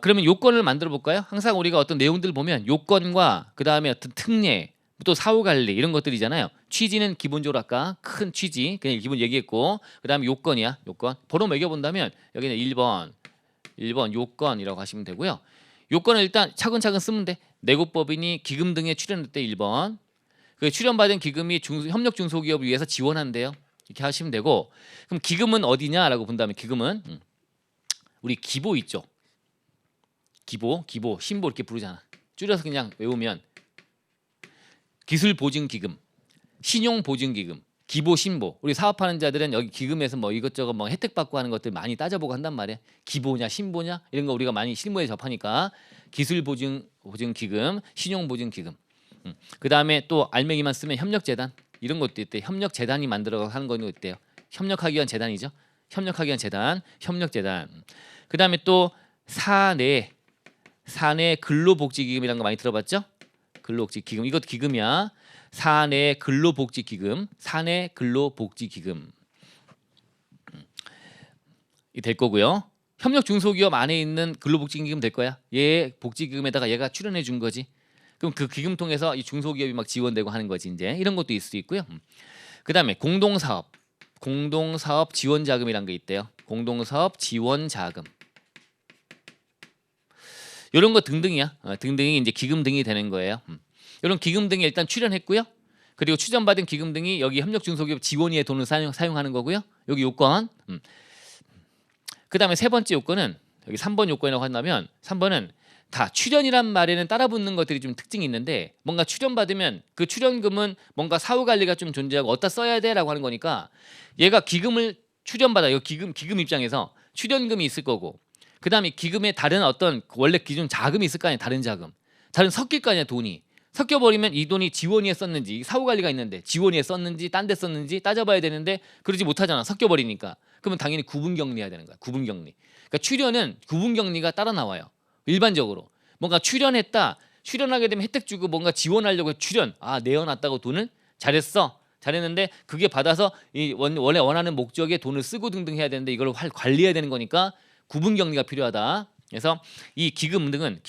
그러면 요건을 만들어 볼까요? 항상 우리가 어떤 내용들 보면 요건과 그 다음에 어떤 특례 또 사후 관리 이런 것들이잖아요. 취지는 기본적으로 아까 큰 취지 그냥 기본 얘기했고 그 다음에 요건이야. 요건 번호 매겨본다면 여기는 1번 요건이라고 하시면 되고요. 요건을 일단 차근차근 쓰면 돼. 내국법인이 기금 등에 출연할 때 1번 그 출연받은 기금이 협력 중소기업을 위해서 지원한대요. 이렇게 하시면 되고 그럼 기금은 어디냐라고 본다면 기금은 우리 기보 있죠. 기보, 신보 이렇게 부르잖아. 줄여서 그냥 외우면 기술보증기금, 신용보증기금, 기보, 신보. 우리 사업하는 자들은 여기 기금에서 뭐 이것저것 뭐 혜택 받고 하는 것들 많이 따져보고 한단 말이야. 기보냐, 신보냐 이런 거 우리가 많이 실무에 접하니까 기술보증기금, 신용보증기금. 그 다음에 또 알맹이만 쓰면 협력재단 이런 것도 있대. 협력재단이 만들어 하는 거는 있대요. 협력하기 위한 재단이죠. 협력하기 위한 재단, 협력재단. 그 다음에 또 사내 근로복지기금이라는 거 많이 들어봤죠? 근로복지기금 이것도 기금이야. 사내 근로복지기금, 사내 근로복지기금 이 될 거고요. 협력 중소기업 안에 있는 근로복지기금 될 거야. 얘 복지기금에다가 얘가 출연해 준 거지. 그럼 그 기금 통해서 이 중소기업이 막 지원되고 하는 거지 이제 이런 것도 있을 수 있고요. 그 다음에 공동사업 지원자금이란 게 있대요. 공동사업 지원자금. 이런 거 등등이야. 등등이 이제 기금 등이 되는 거예요. 이런 기금 등이 일단 출연했고요. 그리고 출연받은 기금 등이 여기 협력 중소기업 지원위의 돈을 사용하는 거고요. 여기 요건. 그 다음에 세 번째 요건은 여기 3번 요건이라고 한다면 3번은 다 출연이란 말에는 따라붙는 것들이 좀 특징이 있는데 뭔가 출연받으면 그 출연금은 뭔가 사후관리가 좀 존재하고 어디다 써야 돼라고 하는 거니까 얘가 기금을 출연받아. 이 기금 입장에서 출연금이 있을 거고 그 다음에 기금에 다른 어떤 원래 기존 자금이 있을 거 아니야. 다른 자금. 다른 섞일 거 아니야. 돈이. 섞여버리면 이 돈이 지원위에 썼는지 사후관리가 있는데 지원위에 썼는지 딴 데 썼는지 따져봐야 되는데 그러지 못하잖아. 섞여버리니까. 그러면 당연히 구분격리해야 되는 거야. 구분격리. 그러니까 출연은 구분격리가 따라 나와요. 일반적으로. 뭔가 출연하게 되면 혜택 주고 뭔가 지원하려고 출연. 내어놨다고 돈을 잘했는데 그게 받아서 이 원래 원하는 목적에 돈을 쓰고 등등 해야 되는데 이걸 관리해야 되는 거니까 구분격리가 필요하다. 그래서 이 기금 등은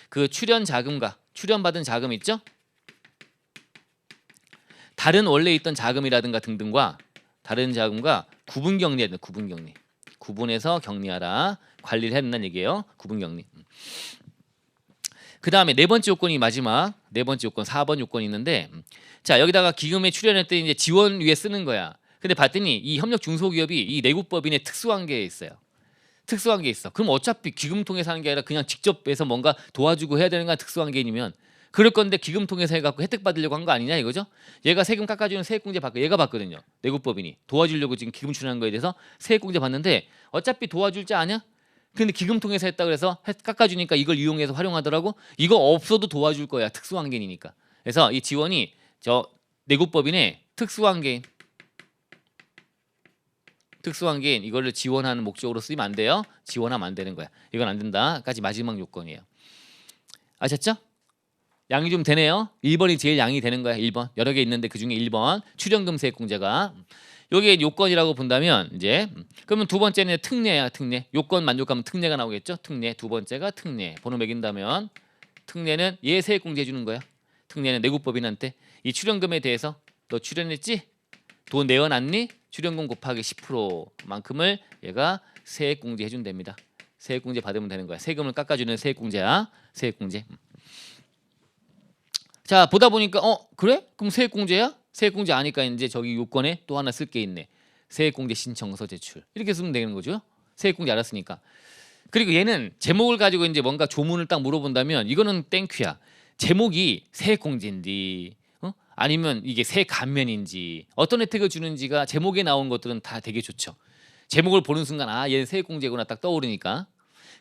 그 출연 자금과 출연받은 자금 있죠? 다른 원래 있던 자금이라든가 등등과 다른 자금과 구분격리해야 돼. 구분해서 격리하라. 관리를 해야 된다는 얘기예요. 구분 격리. 그 다음에 네 번째 요건이 마지막 네 번째 요건 4번 요건이 있는데 자 여기다가 기금에 출연했더니 이제 지원 위에 쓰는 거야. 근데 봤더니 이 협력 중소기업이 이 내국법인에 특수한 게 있어요. 특수한 게 있어. 그럼 어차피 기금 통해서 하는 게 아니라 그냥 직접 해서 뭔가 도와주고 해야 되는 건 특수한 개념이면 그럴 건데 기금 통해서 해갖고 혜택 받으려고 한 거 아니냐 이거죠? 얘가 세금 깎아주는 세액공제 받고 얘가 받거든요. 내국법인이 도와주려고 지금 기금 출연한 거에 대해서 세액공제 받는데 어차피 도와줄 자 아냐? 근데 기금 통해서 했다 그래서 깎아주니까 이걸 이용해서 활용하더라고. 이거 없어도 도와줄 거야. 특수한 개인이니까. 그래서 이 지원이 저 내국법인의 특수한 개인 이거를 지원하는 목적으로 쓰면 안 돼요. 지원하면 안 되는 거야. 이건 안 된다까지 마지막 요건이에요. 아셨죠? 양이 좀 되네요. 1번이 제일 양이 되는 거야. 1번. 여러 개 있는데 그중에 1번 출연금 세액공제가 요게 요건이라고 본다면 이제 그러면 두 번째는 특례야. 특례. 요건 만족하면 특례가 나오겠죠. 특례. 두 번째가 특례. 번호 매긴다면 특례는 얘 세액공제 해주는 거야. 특례는 내국법인한테 이 출연금에 대해서 너 출연했지? 돈 내어놨니? 출연금 곱하기 10%만큼을 얘가 세액공제 해준답니다. 세액공제 받으면 되는 거야. 세금을 깎아주는 세액공제야. 세액공제. 자 보다 보니까 그래? 그럼 세액공제야? 세액공제 아니까 이제 저기 요건에 또 하나 쓸 게 있네. 세액공제 신청서 제출. 이렇게 쓰면 되는 거죠. 세액공제 알았으니까. 그리고 얘는 제목을 가지고 이제 뭔가 조문을 딱 물어본다면 이거는 땡큐야. 제목이 세액공제인지 아니면 이게 세감면인지 어떤 혜택을 주는지가 제목에 나온 것들은 다 되게 좋죠. 제목을 보는 순간 아 얘는 세액공제구나 딱 떠오르니까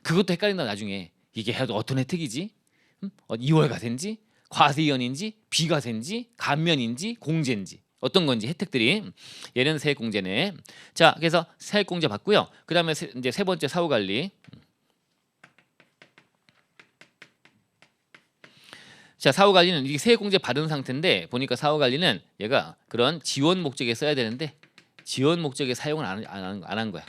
그것도 헷갈린다 나중에. 이게 해도 어떤 혜택이지? 2월가세인지 과세연인지 비과세인지 감면인지 공제인지 어떤 건지 혜택들이 얘는 세액공제네. 자 그래서 세액공제 받고요. 그 다음에 이제 세 번째 사후관리. 자 사후관리는 이게 세액공제 받은 상태인데 보니까 사후관리는 얘가 그런 지원 목적에 써야 되는데 지원 목적에 사용을 안 한 거야.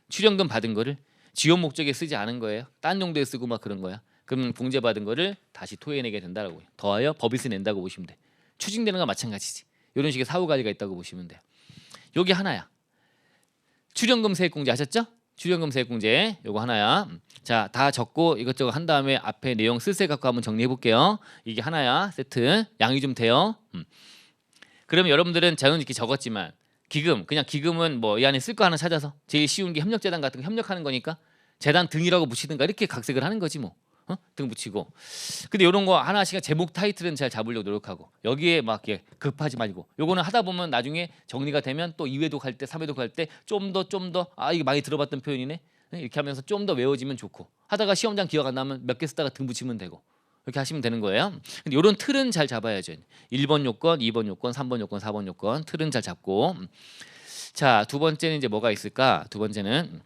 출연금 받은 거를 지원 목적에 쓰지 않은 거예요. 딴 용도에 쓰고 막 그런 거야. 그러면 공제 받은 거를 다시 토해내게 된다라고 더하여 법인세 낸다고 보시면 돼. 추징되는 거 마찬가지지. 이런 식의 사후관리가 있다고 보시면 돼. 여기 하나야. 출연금 세액공제 하셨죠? 출연금 세액공제 요거 하나야. 자 다 적고 이것저것 한 다음에 앞에 내용 쓸새 갖고 한번 정리해 볼게요. 이게 하나야 세트. 양이 좀 돼요. 그러면 여러분들은 저는 이렇게 적었지만 기금 그냥 기금은 뭐 이 안에 쓸 거 하나 찾아서 제일 쉬운 게 협력재단 같은 거 협력하는 거니까 재단 등이라고 붙이든가 이렇게 각색을 하는 거지 뭐. 등 붙이고. 근데 이런 거 하나씩 제목 타이틀은 잘 잡으려고 노력하고 여기에 막 이렇게 급하지 말고 요거는 하다 보면 나중에 정리가 되면 또 2회독 할 때 3회독 할 때 좀 더 아 이거 많이 들어봤던 표현이네 이렇게 하면서 좀 더 외워지면 좋고 하다가 시험장 기억 안 나면 몇 개 쓰다가 등 붙이면 되고 이렇게 하시면 되는 거예요. 근데 이런 틀은 잘 잡아야죠. 1번 요건, 2번 요건, 3번 요건, 4번 요건 틀은 잘 잡고. 자 두 번째는 이제 뭐가 있을까? 두 번째는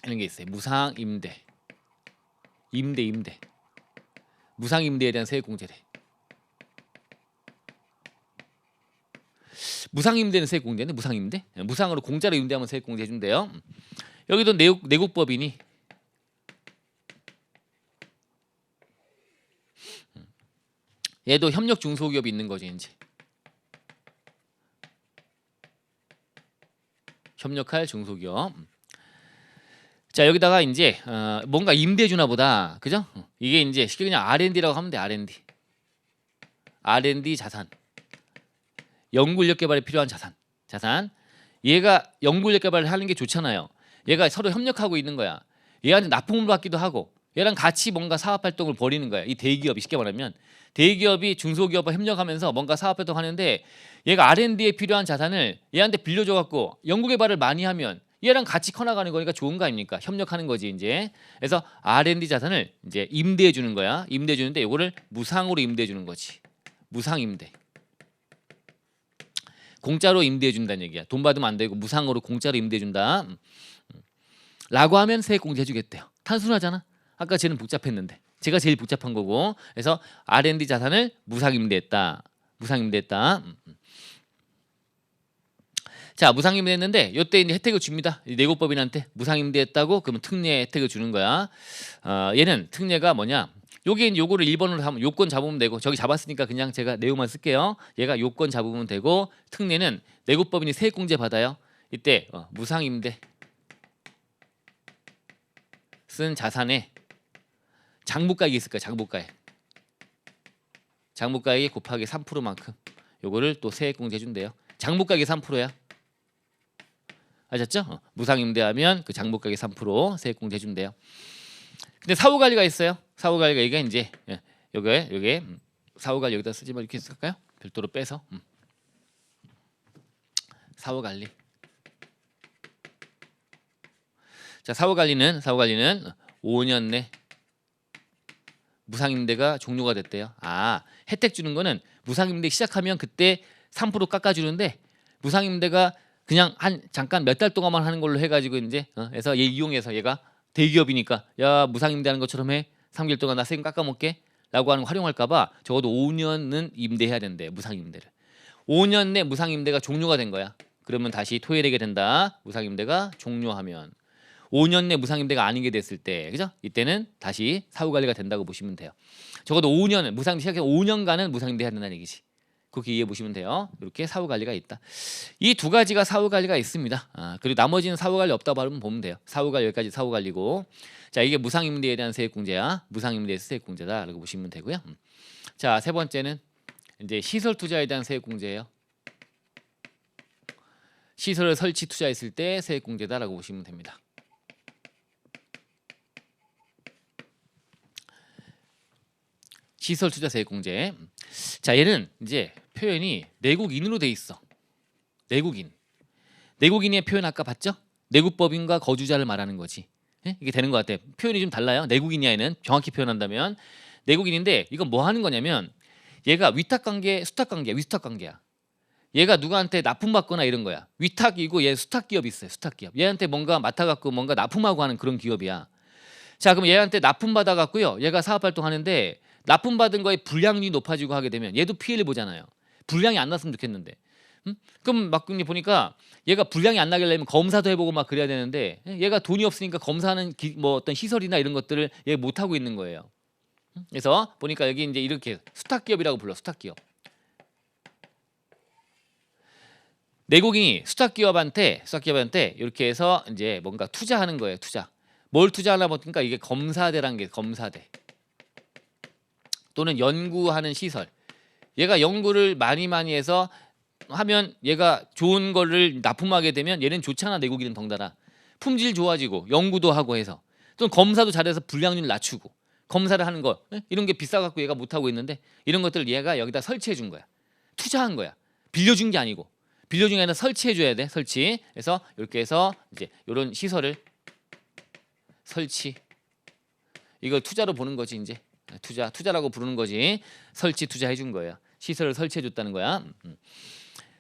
이런 게 있어요. 무상임대. 임대 무상임대에 대한 세액공제래. 무상임대는 세액공제인데 무상임대? 무상으로 공짜로 임대하면 세액공제 해준대요. 여기도 내국법인이 얘도 협력 중소기업이 있는 거죠 이제. 협력할 중소기업. 자 여기다가 이제 뭔가 임대해 주나 보다. 그죠? 이게 이제 쉽게 그냥 R&D라고 하면 돼. R&D 자산. 연구인력 개발에 필요한 자산. 얘가 연구인력 개발을 하는 게 좋잖아요. 얘가 서로 협력하고 있는 거야. 얘한테 납품을 받기도 하고 얘랑 같이 뭔가 사업 활동을 벌이는 거야. 이 대기업이 쉽게 말하면 대기업이 중소기업과 협력하면서 뭔가 사업 활동 하는데 얘가 R&D에 필요한 자산을 얘한테 빌려줘 갖고 연구 개발을 많이 하면 얘랑 같이 커나가는 거니까 좋은 거 아닙니까? 협력하는 거지 이제. 그래서 R&D 자산을 이제 임대해 주는 거야. 임대해 주는데 이거를 무상으로 임대해 주는 거지. 무상 임대. 공짜로 임대해 준다는 얘기야. 돈 받으면 안 되고 무상으로 공짜로 임대해 준다. 라고 하면 세액 공제해 주겠대요. 단순하잖아. 아까 쟤는 복잡했는데. 제가 제일 복잡한 거고. 그래서 R&D 자산을 무상 임대했다. 자 무상임대했는데 이때 이제 혜택을 줍니다. 내국법인한테 무상임대했다고 그러면 특례 혜택을 주는 거야. 얘는 특례가 뭐냐? 요게 요거를 1번으로 하면 요건 잡으면 되고 저기 잡았으니까 그냥 제가 내용만 쓸게요. 얘가 요건 잡으면 되고 특례는 내국법인이 세액공제 받아요. 이때 무상임대 쓴 자산에 장부가액이 있을 거야. 장부가액이 곱하기 3%만큼 요거를 또 세액공제 해준대요. 장부가액이 3%야. 아셨죠? 무상임대하면 그 장부가액이 3% 세액공제 해준대요. 근데 사후관리가 있어요. 사후관리가 이게 이제 요게 사후관리 여기다 쓰지 말 이렇게 쓸까요? 별도로 빼서 사후관리. 자, 사후관리는 5년 내 무상임대가 종료가 됐대요. 아, 혜택 주는 거는 무상임대 시작하면 그때 3% 깎아주는데 무상임대가 그냥 한 잠깐 몇 달 동안만 하는 걸로 해가지고 이제 해서 얘 이용해서 얘가 대기업이니까 야 무상임대 하는 것처럼 해 3개월 동안 나 세금 깎아먹게 라고 하는 거 활용할까봐 적어도 5년은 임대해야 된대. 무상임대를 5년 내 무상임대가 종료가 된 거야. 그러면 다시 토해내게 된다. 무상임대가 종료하면 5년 내 무상임대가 아니게 됐을 때, 그죠? 이때는 다시 사후관리가 된다고 보시면 돼요. 적어도 5년은 무상임대 시작해서 5년간은 무상임대 해야 된다는 얘기지. 그렇게 이해해 보시면 돼요. 이렇게 사후관리가 있다. 이 두 가지가 사후관리가 있습니다. 그리고 나머지는 사후관리 없다고 보면 돼요. 사후관리 여기까지 사후관리고, 자 이게 무상임대에 대한 세액공제야. 무상임대에서 세액공제다라고 보시면 되고요. 자, 세 번째는 이제 시설 투자에 대한 세액공제예요. 시설을 설치 투자했을 때 세액공제다라고 보시면 됩니다. 시설 투자 세액공제. 자, 얘는 이제 표현이 내국인으로 돼 있어. 내국인의 표현 아까 봤죠? 내국법인과 거주자를 말하는 거지. 이게 되는 것 같아. 표현이 좀 달라요. 내국인이야는 정확히 표현한다면 내국인인데 이건 뭐 하는 거냐면 얘가 위탁관계, 수탁관계야. 위수탁관계야. 얘가 누구한테 납품받거나 이런 거야. 위탁이고 얘 수탁기업 있어요. 수탁기업. 얘한테 뭔가 맡아갖고 뭔가 납품하고 하는 그런 기업이야. 자, 그럼 얘한테 납품받아갖고요. 얘가 사업활동하는데 납품받은 거에 불량률이 높아지고 하게 되면 얘도 피해를 보잖아요. 불량이 안 났으면 좋겠는데. 그럼 막 보니까 얘가 불량이 안 나게 하려면 검사도 해보고 막 그래야 되는데 얘가 돈이 없으니까 검사하는 뭐 어떤 시설이나 이런 것들을 얘 못 하고 있는 거예요. 그래서 보니까 여기 이제 이렇게 수탁기업이라고 불러. 수탁기업. 내국인이 수탁기업한테 이렇게 해서 이제 뭔가 투자하는 거예요. 투자. 뭘 투자하나 보니까 이게 검사대라는 게 검사대. 또는 연구하는 시설. 얘가 연구를 많이 해서 하면 얘가 좋은 거를 납품하게 되면 얘는 좋잖아. 내국인은 덩달아 품질 좋아지고 연구도 하고 해서 또는 검사도 잘해서 불량률 낮추고 검사를 하는 거 이런 게 비싸갖고 얘가 못하고 있는데 이런 것들을 얘가 여기다 설치해 준 거야. 투자한 거야. 빌려준 게 아니고 빌려준 게 아니라 설치해 줘야 돼. 설치. 그래서 이렇게 해서 이제 이런 시설을 설치. 이걸 투자로 보는 거지. 이제 투자라고 부르는 거지. 설치 투자해 준 거예요. 시설을 설치해 줬다는 거야.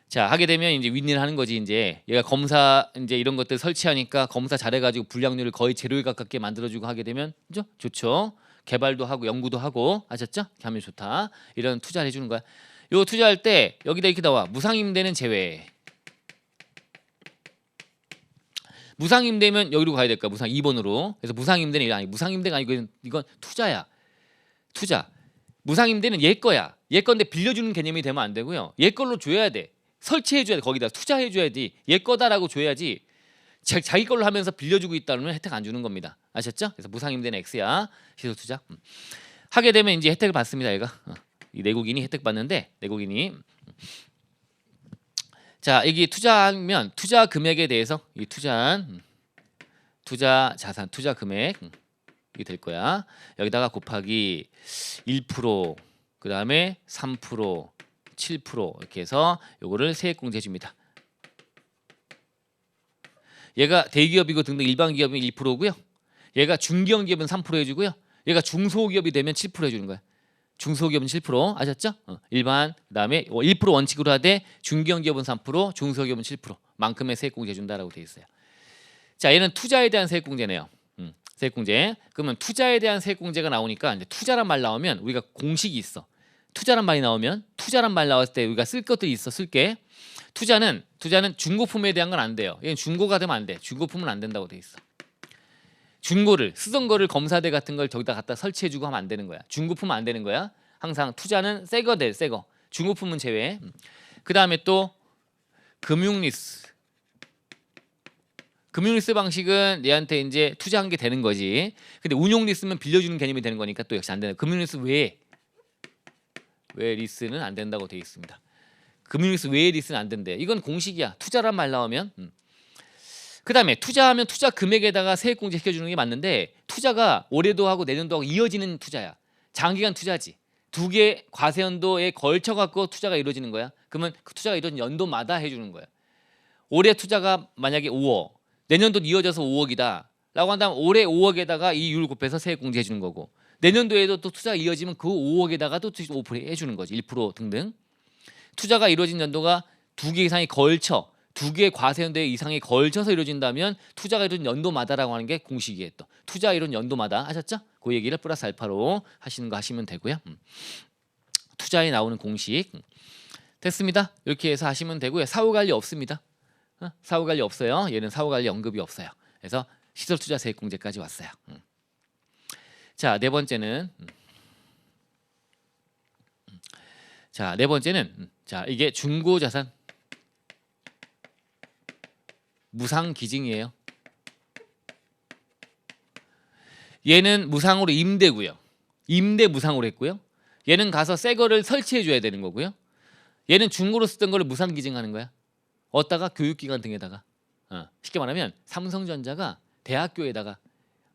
자, 하게 되면 이제 윈윈 하는 거지. 이제 얘가 검사 이제 이런 것들 설치하니까 검사 잘해가지고 불량률을 거의 제로에 가깝게 만들어주고 하게 되면 그죠? 좋죠. 개발도 하고 연구도 하고 아셨죠? 이렇게 하면 좋다. 이런 투자를 해주는 거야. 요 투자할 때 여기다 이렇게 나와. 무상임대는 제외. 무상임대면 여기로 가야 될까? 무상 2번으로. 그래서 무상임대는 아니 무상임대가 아니고 이건 투자야. 투자. 무상임대는 얘 거야. 얘 건데 빌려주는 개념이 되면 안 되고요. 얘 걸로 줘야 돼. 설치해줘야 돼. 거기다 투자해줘야지. 얘 거다라고 줘야지. 자기 걸로 하면서 빌려주고 있다면 혜택 안 주는 겁니다. 아셨죠? 그래서 무상임대는 X야. 시설 투자. 하게 되면 이제 혜택을 받습니다. 얘가 이 내국인이 혜택 받는데 내국인이 자 여기 투자하면 투자 금액에 대해서 이 투자한 투자 자산 투자 금액 이게 될 거야. 여기다가 곱하기 1% 그 다음에 3% 7% 이렇게 해서 요거를 세액공제 줍니다. 얘가 대기업이고 등등 일반 기업은 1%고요. 얘가 중견 기업은 3% 해주고요. 얘가 중소기업이 되면 7% 해주는 거야. 중소기업은 7% 아셨죠? 일반 그다음에 1% 원칙으로 하되 중견 기업은 3% 중소기업은 7% 만큼의 세액공제 준다라고 돼 있어요. 자, 얘는 투자에 대한 세액공제네요. 세액공제. 그러면 투자에 대한 세액공제가 나오니까 이제 투자란 말 나오면 우리가 공식이 있어. 투자란 말이 나오면 투자란 말 나왔을 때 우리가 쓸 것들이 있어. 쓸게. 투자는 중고품에 대한 건 안 돼요. 얘는 중고가 되면 안 돼. 중고품은 안 된다고 돼 있어. 중고를 쓰던 거를 검사대 같은 걸 저기다 갖다 설치해주고 하면 안 되는 거야. 중고품은 안 되는 거야. 항상 투자는 새 거 돼. 새 거. 중고품은 제외. 그 다음에 또 금융리스. 금융 리스 방식은 얘한테 이제 투자한 게 되는 거지. 근데 운용 리스면 빌려주는 개념이 되는 거니까 또 역시 안 되는. 금융 리스 외에 리스는 안 된다고 되어 있습니다. 금융 리스 외의 리스는 안 된대. 이건 공식이야. 투자란 말 나오면. 그다음에 투자하면 투자 금액에다가 세액 공제 시켜주는 게 맞는데 투자가 올해도 하고 내년도 하고 이어지는 투자야. 장기간 투자지. 두 개 과세연도에 걸쳐 갖고 투자가 이루어지는 거야. 그러면 그 투자가 이루어진 연도마다 해주는 거야. 올해 투자가 만약에 5억, 내년도 이어져서 5억이다 라고 한다면 올해 5억에다가 이 이율 곱해서 세액 공제해 주는 거고, 내년도에도 또 투자가 이어지면 그 5억에다가 또 5% 해주는 거지. 1% 등등. 투자가 이루어진 연도가 두 개 이상이 걸쳐, 두 개 과세연도 이상이 걸쳐서 이루어진다면 투자가 이루어진 연도마다라고 하는 게 공식이에요. 또 투자가 이루어진 연도마다 하셨죠? 그 얘기를 플러스 알파로 하시는 거 하시면 되고요. 투자에 나오는 공식 됐습니다. 이렇게 해서 하시면 되고요. 사후관리 없습니다. 사후관리 없어요. 얘는 사후관리 언급이 없어요. 그래서 시설투자 세액공제까지 왔어요. 자, 네 번째는 자, 이게 중고자산 무상기증이에요. 얘는 무상으로 임대고요. 임대 무상으로 했고요. 얘는 가서 새 거를 설치해 줘야 되는 거고요. 얘는 중고로 쓰던 거를 무상기증하는 거야. 어디다가? 교육기관 등에다가. 쉽게 말하면 삼성전자가 대학교에다가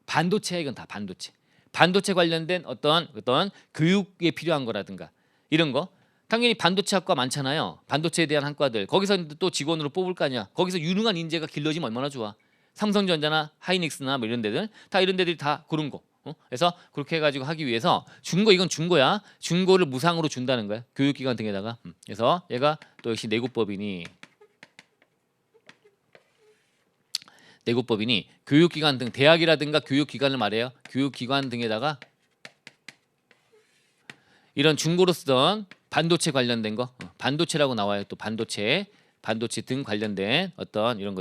반도체, 이건 다 반도체 관련된 어떤 교육에 필요한 거라든가 이런 거. 당연히 반도체 학과 많잖아요. 반도체에 대한 학과들. 거기서 또 직원으로 뽑을 거 아니야. 거기서 유능한 인재가 길러지면 얼마나 좋아. 삼성전자나 하이닉스나 뭐 이런 데들 다 이런 데들이 다 그런 거. 그래서 그렇게 해가지고 하기 위해서 이건 중고야. 중고를 무상으로 준다는 거야. 교육기관 등에다가. 그래서 얘가 또 역시 내국법인이 교육기관 등 대학이라든가 교육기관을 말해요. 교육기관 등에다가 이런 중고로 쓰던 반도체 관련된 거, 반도체라고 나와요. 또 반도체 등 관련된 어떤 이런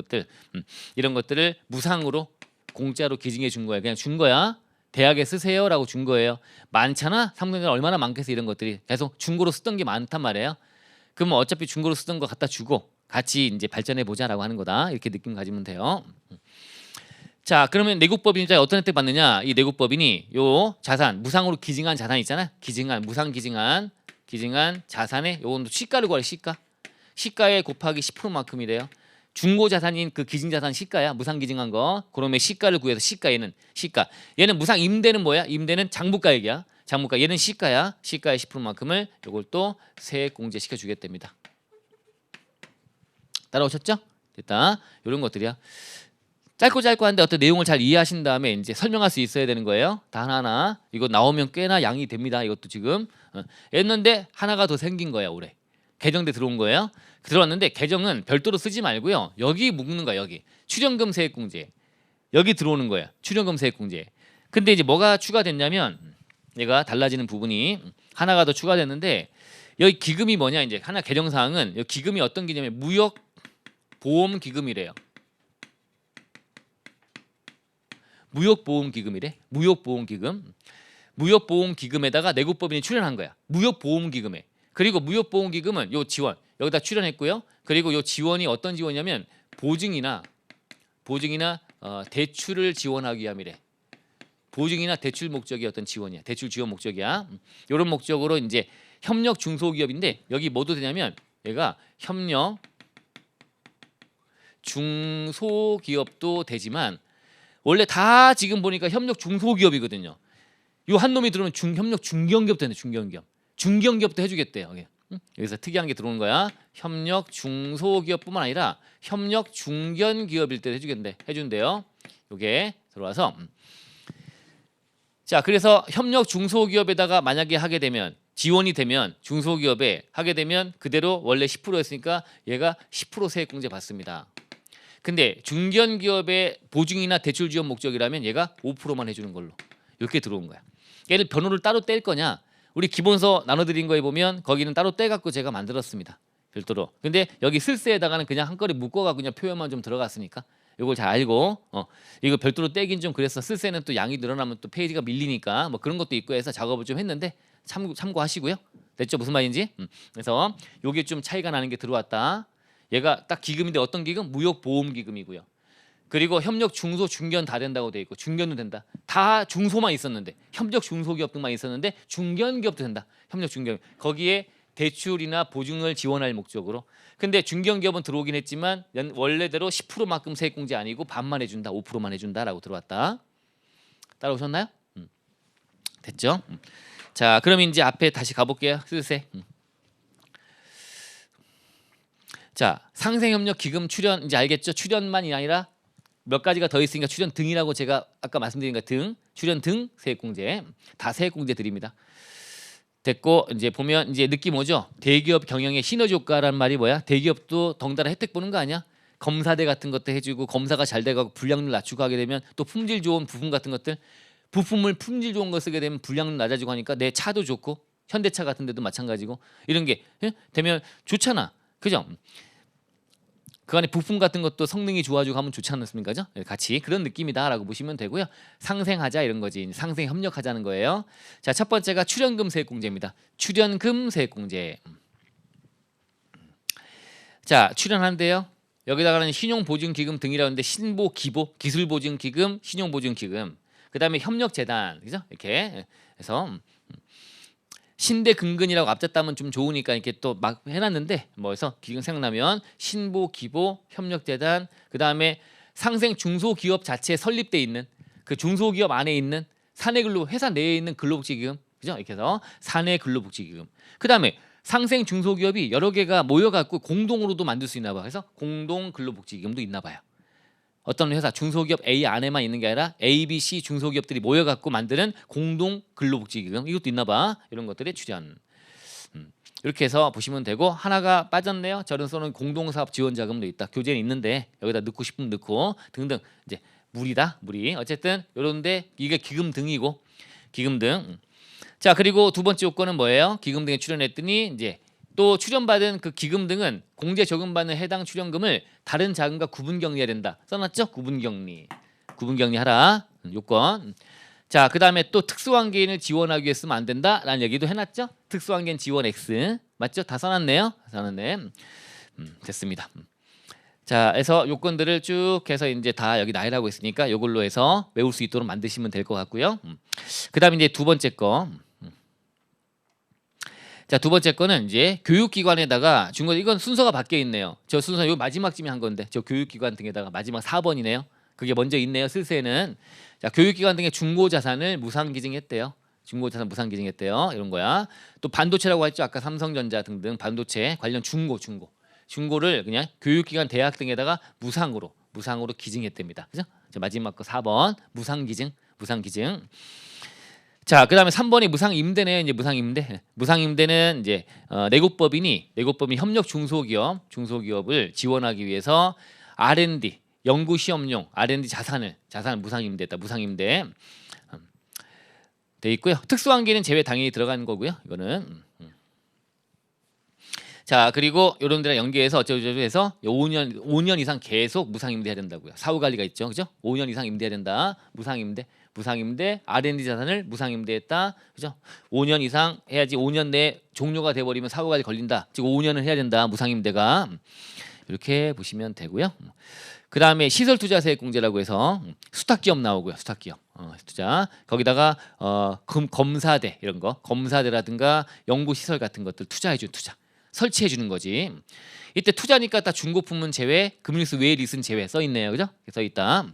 것들을 무상으로 공짜로 기증해 준 거야. 그냥 준 거야. 대학에 쓰세요라고 준 거예요. 많잖아. 삼성전자 얼마나 많겠어. 이런 것들이 계속 중고로 쓰던 게 많단 말이에요. 그러면 어차피 중고로 쓰던 거 갖다 주고 같이 이제 발전해 보자라고 하는 거다. 이렇게 느낌 가지면 돼요. 자, 그러면 내국법인이 어떤 혜택 받느냐? 이 내국법인이 요 자산 무상으로 기증한 자산 있잖아. 무상 기증한 자산에 요건 시가를 구하래. 시가에 곱하기 10%만큼이래요. 중고 자산인 그 기증 자산 시가야. 무상 기증한 거. 그러면 시가를 구해서 시가. 얘는 무상 임대는 뭐야? 임대는 장부가액이야. 얘는 시가야. 시가의 10%만큼을 요걸 또 세액 공제 시켜 주겠답니다. 따라오셨죠? 됐다. 이런 것들이야. 짧고 한데 어떤 내용을 잘 이해하신 다음에 이제 설명할 수 있어야 되는 거예요. 다 하나하나. 이거 나오면 꽤나 양이 됩니다. 이것도 지금 했는데 하나가 더 생긴 거야. 올해 개정돼 들어온 거예요. 들어왔는데 개정은 별도로 쓰지 말고요. 여기 묶는 거야. 여기 출연금 세액공제 여기 들어오는 거야. 출연금 세액공제. 근데 이제 뭐가 추가됐냐면 얘가 달라지는 부분이 하나가 더 추가됐는데 여기 기금이 뭐냐. 이제 하나 개정사항은 여기 기금이 어떤 기념이냐면 무역보험기금이래요. 무역보험기금이래. 무역보험기금에다가 내국법인이 출연한 거야. 무역보험기금에. 그리고 무역보험기금은 요 지원 여기다 출연했고요. 그리고 요 지원이 어떤 지원이냐면 보증이나 대출을 지원하기 위함이래. 보증이나 대출 목적이 어떤 지원이야. 대출 지원 목적이야. 이런 목적으로 이제 협력 중소기업인데 여기 뭐도 되냐면 얘가 협력 중소기업도 되지만 원래 다 지금 보니까 협력 중소기업이거든요. 요 한 놈이 들어오면 협력 중견기업도 되네. 중견기업도 해주겠대요. 여기서 특이한 게 들어오는 거야. 협력 중소기업뿐만 아니라 협력 중견기업일 때 해준대요. 요게 들어와서 자, 그래서 협력 중소기업에다가 만약에 하게 되면 지원이 되면 중소기업에 하게 되면 그대로 원래 10%였으니까 얘가 10% 세액공제 받습니다. 근데 중견기업의 보증이나 대출 지원 목적이라면 얘가 5%만 해주는 걸로 이렇게 들어온 거야. 얘를 번호를 따로 뗄 거냐? 우리 기본서 나눠드린 거에 보면 거기는 따로 떼갖고 제가 만들었습니다. 별도로. 근데 여기 쓸세에다가는 그냥 한꺼리 묶어갖고 그냥 표현만 좀 들어갔으니까 이걸 잘 알고 이거 별도로 떼긴 좀 그래서 쓸세는 또 양이 늘어나면 또 페이지가 밀리니까 뭐 그런 것도 있고 해서 작업을 좀 했는데 참고하시고요. 됐죠? 무슨 말인지? 그래서 요게 좀 차이가 나는 게 들어왔다. 얘가 딱 기금인데 어떤 기금? 무역보험기금이고요. 그리고 협력 중소 중견 다 된다고 돼 있고 중견도 된다. 다 중소만 있었는데 협력 중소기업들만 있었는데 중견 기업도 된다. 협력 중견 거기에 대출이나 보증을 지원할 목적으로. 근데 중견 기업은 들어오긴 했지만 원래대로 10%만큼 세액공제 아니고 반만 해준다, 5%만 해준다라고 들어왔다. 따라오셨나요? 됐죠? 자, 그럼 이제 앞에 다시 가볼게요. 슬세. 자, 상생협력 기금 출연 이제 알겠죠? 출연만이 아니라 몇 가지가 더 있으니까 출연 등이라고 제가 아까 말씀드린 거 등, 출연 등 세액공제 다 세액공제 드립니다. 됐고 이제 보면 이제 느낌 오죠? 대기업 경영의 시너지 효과라는 말이 뭐야? 대기업도 덩달아 혜택 보는 거 아니야? 검사대 같은 것도 해주고 검사가 잘 돼가고 불량률 낮추고 하게 되면 또 품질 좋은 부품 같은 것들 부품을 품질 좋은 거 쓰게 되면 불량률 낮아지고 하니까 내 차도 좋고 현대차 같은 데도 마찬가지고 이런 게 되면 좋잖아. 그죠? 그 안에 부품 같은 것도 성능이 좋아지고 하면 좋지 않습니까? 같이 그런 느낌이다라고 보시면 되고요. 상생하자 이런 거지. 상생 협력하자는 거예요. 자, 첫 번째가 출연금 세액공제입니다. 출연금 세액공제. 자, 출연한대요. 여기다가는 신용보증기금 등이라는데 신보, 기보, 기술보증기금, 신용보증기금. 그다음에 협력재단, 그죠? 이렇게 해서 신대 근근이라고 앞졌다면 좀 좋으니까 이렇게 또 막 해놨는데 뭐해서 기금 생각나면 신보, 기보, 협력재단 그다음에 상생 중소기업 자체에 설립돼 있는 그 중소기업 안에 있는 사내근로 회사 내에 있는 근로복지기금 그죠? 이렇게 해서 사내 근로복지기금 그다음에 상생 중소기업이 여러 개가 모여갖고 공동으로도 만들 수 있나 봐. 그래서 공동 근로복지기금도 있나 봐요. 어떤 회사 중소기업 A 안에만 있는 게 아니라 A, B, C 중소기업들이 모여갖고 만드는 공동 근로복지기금 이것도 있나 봐. 이런 것들의 출연. 이렇게 해서 보시면 되고 하나가 빠졌네요. 저런 쏘는 공동사업 지원자금도 있다. 교재는 있는데 여기다 넣고 싶으면 넣고 등등 이제 무리다 무리. 어쨌든 이런데 이게 기금 등이고 기금 등. 자 그리고 두 번째 요건은 뭐예요? 기금 등에 출연했더니 이제 또 출연받은 그 기금 등은 공제 적용받는 해당 출연금을 다른 자금과 구분격리해야 된다. 써놨죠? 구분격리. 구분격리하라. 요건. 자, 그다음에 또 특수환경인을 지원하기 위해 쓰면 안 된다라는 얘기도 해놨죠? 특수환경 지원 X. 맞죠? 다 써놨네요. 써놨네. 됐습니다. 자, 해서 요건들을 쭉 해서 이제 다 여기 나열하고 있으니까 요걸로 해서 외울 수 있도록 만드시면 될 것 같고요. 그다음에 이제 두 번째 거. 자, 두 번째 거는 이제 교육기관에다가 준 거 이건 순서가 바뀌어 있네요. 저 순서 요 마지막쯤에 한 건데 저 교육기관 등에다가 마지막 4번이네요. 그게 먼저 있네요. 슬세는 자 교육기관 등의 중고자산을 무상기증했대요. 중고자산 무상기증했대요. 이런 거야. 또 반도체라고 했죠. 아까 삼성전자 등등 반도체 관련 중고를 그냥 교육기관 대학 등에다가 무상으로 기증했답니다. 그죠? 자, 마지막 거 4번 무상기증. 자, 그다음에 3번이 무상임대네요. 이제 무상임대는 이제 내국법인이 협력 중소기업을 지원하기 위해서 R&D 연구 시험용 R&D 자산을 무상임대했다. 무상임대 돼 있고요. 특수환기는 제외 당연히 들어가는 거고요. 이거는 자 그리고 이런 데랑 연계해서 어쩌고저쩌고 해서 5년 이상 계속 무상임대해야 된다고요. 사후관리가 있죠, 그죠? 5년 이상 임대해야 된다. 무상임대 R&D 자산을 무상임대했다, 그죠? 5년 이상 해야지. 5년 내에 종료가 돼버리면 사후관리 걸린다. 즉 5년을 해야 된다. 무상임대가 이렇게 보시면 되고요. 그 다음에 시설투자세액공제라고 해서 수탁기업 나오고요. 수탁기업 투자 거기다가 검사대 이런 거 검사대라든가 연구시설 같은 것들 투자해준 투자 설치해 주는 거지. 이때 투자니까 다 중고품은 제외, 금융리스 외 리스는 제외 써 있네요, 그죠? 써 있다.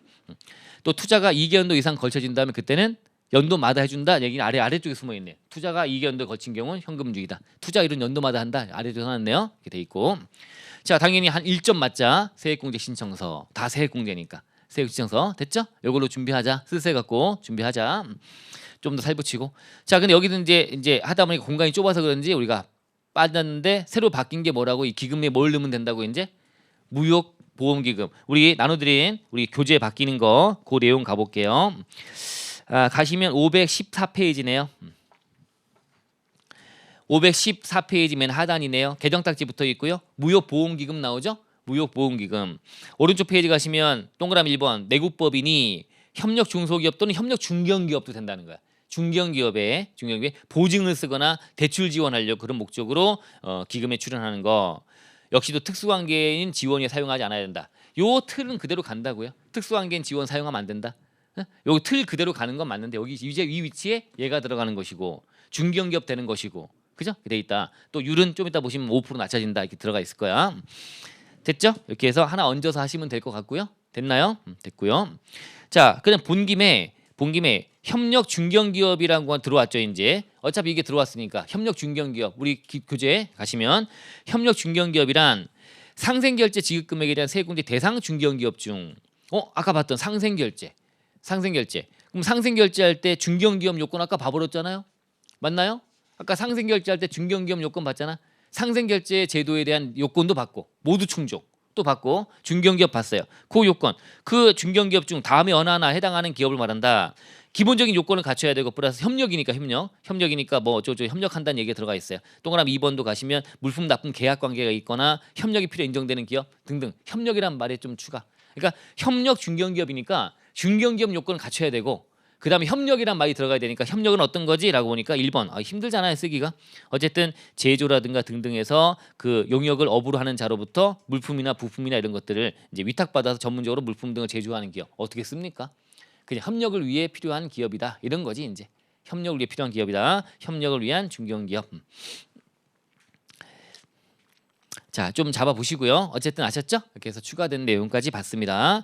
또 투자가 2개연도 이상 걸쳐진다면 그때는 연도마다 해준다. 얘기는 아래쪽에 숨어 있네요. 투자가 2개연도 걸친 경우는 현금주의다. 투자 이런 연도마다 한다. 아래쪽에 써놨네요. 이렇게 돼 있고. 자 당연히 한 1점 맞자. 세액공제 신청서 다 세액공제니까 세액 신청서 됐죠? 이걸로 준비하자. 쓸세 갖고 준비하자. 좀 더 살붙이고. 자 근데 여기는 이제 하다 보니까 공간이 좁아서 그런지 우리가 빠졌는데 새로 바뀐 게 뭐라고 이 기금에 뭘 넣으면 된다고 이제 무역보험기금 우리 나눠드린 우리 교재 바뀌는 거 그 내용 가볼게요. 가시면 514페이지네요. 514페이지 맨 하단이네요. 계정딱지 붙어 있고요. 무역보험기금 나오죠? 무역보험기금 오른쪽 페이지 가시면 동그라미 1번 내국법인이 협력 중소기업 또는 협력 중견기업도 된다는 거야. 중견기업에 보증을 쓰거나 대출 지원하려고 그런 목적으로 기금에 출연하는 거 역시도 특수관계인 지원에 사용하지 않아야 된다. 요 틀은 그대로 간다고요. 특수한계인 지원 사용하면 안 된다. 요 틀 그대로 가는 건 맞는데 여기 이제 이 위치에 얘가 들어가는 것이고 중견기업 되는 것이고 그죠? 돼 있다. 또 율은 좀 이따 보시면 5% 낮춰진다 이렇게 들어가 있을 거야. 됐죠? 이렇게 해서 하나 얹어서 하시면 될 것 같고요. 됐나요? 됐고요. 자, 그냥 본 김에 협력 중견기업이라는 건 들어왔죠. 이제 어차피 이게 들어왔으니까 협력 중견기업 우리 교재 가시면 협력 중견기업이란 상생결제 지급금액에 대한 세액공제 대상 중견기업 중 아까 봤던 상생결제 그럼 상생결제할 때 중견기업 요건 아까 봐버렸잖아요. 맞나요? 아까 상생결제할 때 중견기업 요건 봤잖아. 상생결제 제도에 대한 요건도 받고 모두 충족 또 받고 중견기업 봤어요. 그 요건 그 중견기업 중 다음에 어느 하나 해당하는 기업을 말한다. 기본적인 요건을 갖춰야 되고 플러스 협력이니까 협력이니까 뭐 저 협력한다는 얘기가 들어가 있어요. 동그라미 2번도 가시면 물품 납품 계약 관계가 있거나 협력이 필요 인정되는 기업 등등 협력이란 말에 좀 추가. 그러니까 협력 중견기업이니까 중견기업 요건을 갖춰야 되고 그다음에 협력이란 말이 들어가야 되니까 협력은 어떤 거지라고 보니까 1번 힘들잖아요 쓰기가. 어쨌든 제조라든가 등등에서 그 용역을 업으로 하는 자로부터 물품이나 부품이나 이런 것들을 이제 위탁받아서 전문적으로 물품 등을 제조하는 기업 어떻게 씁니까? 그냥 협력을 위해 필요한 기업이다 이런 거지. 이제 협력을 위해 필요한 기업이다. 협력을 위한 중견기업. 자, 좀 잡아보시고요. 어쨌든 아셨죠? 이렇게 해서 추가된 내용까지 봤습니다.